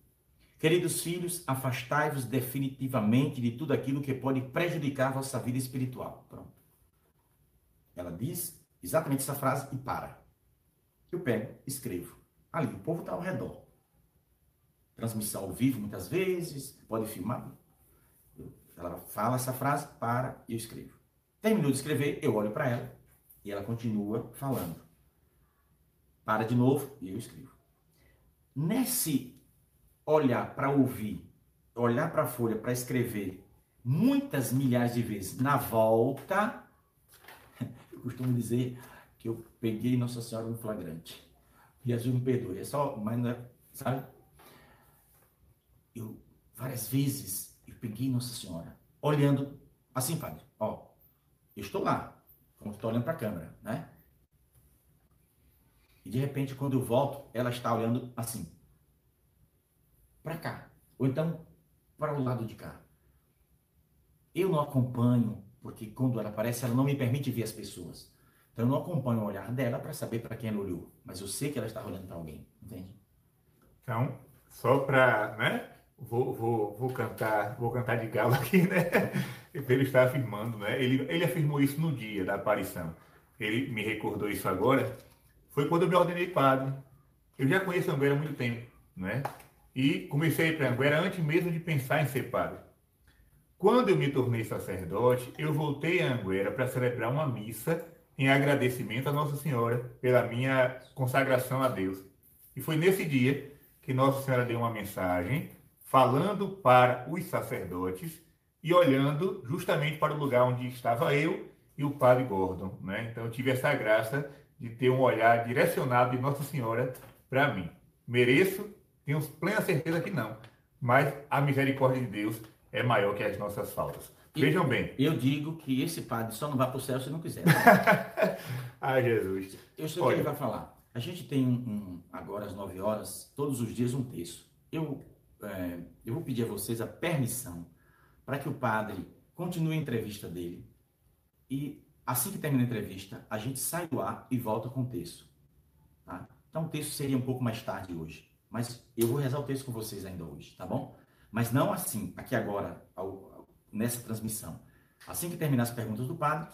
Queridos filhos, afastai-vos definitivamente de tudo aquilo que pode prejudicar a vossa vida espiritual. Pronto. Ela diz exatamente essa frase e para. Eu pego, escrevo. Ali, o povo está ao redor. Transmissão ao vivo muitas vezes, pode filmar. Ela fala essa frase, para e eu escrevo. Terminou de escrever, eu olho para ela e ela continua falando. Para de novo e eu escrevo. Nesse olhar para ouvir, olhar para a folha para escrever muitas milhares de vezes na volta, eu costumo dizer que eu peguei Nossa Senhora no flagrante. Jesus me perdoe, é só, mas não é, sabe? Eu, várias vezes, eu peguei Nossa Senhora, olhando assim, padre, ó, eu estou lá, como estou olhando para a câmera, né? E de repente, quando eu volto, ela está olhando assim, para cá, ou então para o lado de cá. Eu não acompanho, porque quando ela aparece, ela não me permite ver as pessoas. Então eu não acompanho o olhar dela para saber para quem ela olhou, mas eu sei que ela está olhando para alguém, entende? Então, só para, né? Vou cantar de galo aqui, né? Ele está afirmando, né? Ele afirmou isso no dia da aparição. Ele me recordou isso agora. Foi quando eu me ordenei padre. Eu já conheço Anguera há muito tempo, né? E comecei a ir para Anguera antes mesmo de pensar em ser padre. Quando eu me tornei sacerdote, eu voltei a Anguera para celebrar uma missa em agradecimento a Nossa Senhora pela minha consagração a Deus. E foi nesse dia que Nossa Senhora deu uma mensagem falando para os sacerdotes e olhando justamente para o lugar onde estava eu e o padre Gordon, né? Então eu tive essa graça de ter um olhar direcionado de Nossa Senhora para mim. Mereço? Tenho plena certeza que não, mas a misericórdia de Deus é maior que as nossas faltas. Vejam bem. Eu digo que esse padre só não vai para o céu se não quiser. Ai, Jesus. Eu sei o que ele vai falar. A gente tem agora às 9 horas, todos os dias um texto. Eu vou pedir a vocês a permissão para que o padre continue a entrevista dele e assim que termina a entrevista, a gente sai do ar e volta com o texto. Tá? Então o texto seria um pouco mais tarde hoje, mas eu vou rezar o texto com vocês ainda hoje, tá bom? Mas não assim, aqui agora, nessa transmissão. Assim que terminar as perguntas do padre,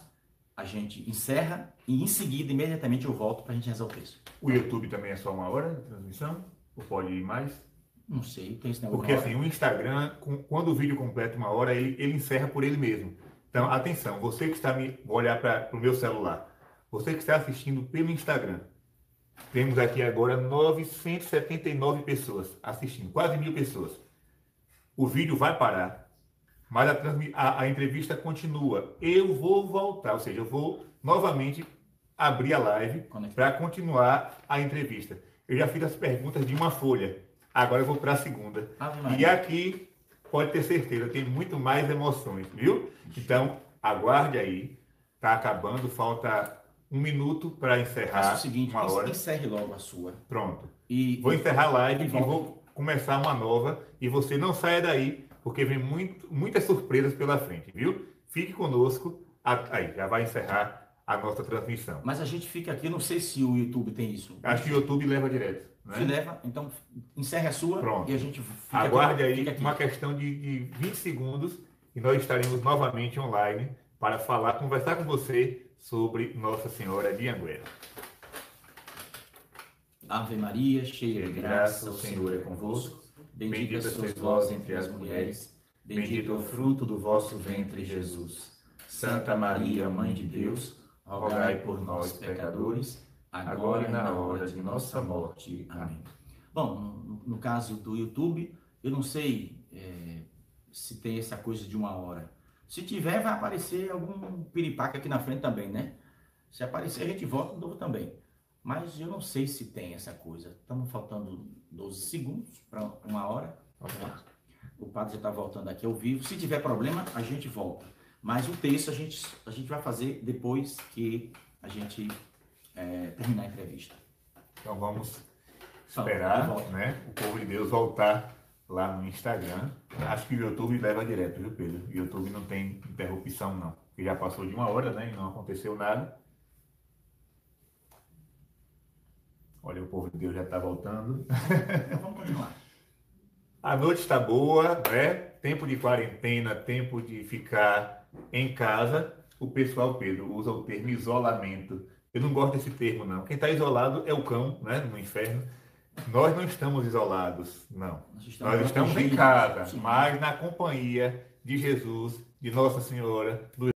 a gente encerra e em seguida, imediatamente eu volto para a gente rezar o texto. O YouTube também é só 1 hora de transmissão? Ou pode ir mais? Não sei, tem esse negócio. Porque assim, o Instagram, quando o vídeo completa 1 hora, ele encerra por ele mesmo. Então, atenção, você que está vou olhar para o meu celular, você que está assistindo pelo Instagram, temos aqui agora 979 pessoas assistindo, quase 1.000 pessoas. O vídeo vai parar, mas a entrevista continua. Eu vou voltar, ou seja, eu vou novamente abrir a live para continuar a entrevista. Eu já fiz as perguntas de uma folha, agora eu vou para a segunda. E aqui, pode ter certeza, tem muito mais emoções, viu? Então, aguarde aí, tá acabando, falta 1 minuto para encerrar. Faça o seguinte, 1 hora. Encerre logo a sua. Pronto. Vou encerrar a live e vou começar uma nova. E você não saia daí, porque vem muitas surpresas pela frente, viu? Fique conosco. Aí, já vai encerrar a nossa transmissão. Mas a gente fica aqui, não sei se o YouTube tem isso. Acho que o YouTube leva direto. Né? Se leva, então encerre a sua. Pronto. E a gente fica Aguarde aqui, aí uma questão de 20 segundos e nós estaremos novamente online para conversar com você sobre Nossa Senhora de Anguera. Ave Maria, cheia de graça, o Senhor é convosco. Bendita sois vós entre as mulheres, bendito é o fruto do vosso ventre, Jesus. Santa Maria, Mãe de Deus, rogai por nós, pecadores, agora e na hora de nossa morte. Amém. Bom, no caso do YouTube, eu não sei se tem essa coisa de 1 hora. Se tiver, vai aparecer algum piripaque aqui na frente também, né? Se aparecer, a gente volta de novo também. Mas eu não sei se tem essa coisa. Estamos faltando 12 segundos para 1 hora. Vamos lá. O padre já está voltando aqui ao vivo. Se tiver problema, a gente volta. Mas o texto a gente vai fazer depois que a gente terminar a entrevista. Então vamos esperar, né, o povo de Deus voltar lá no Instagram. Acho que o YouTube leva direto, viu, Pedro? O YouTube não tem interrupção, não. Porque já passou de 1 hora, né, e não aconteceu nada. Olha, o povo de Deus já está voltando. Então vamos continuar. A noite está boa, né? Tempo de quarentena, tempo de ficar em casa. O pessoal, Pedro, usa o termo isolamento. Eu não gosto desse termo, não. Quem está isolado é o cão, né? No inferno. Nós não estamos isolados, não. Nós estamos em casa, mas na companhia de Jesus, de Nossa Senhora, do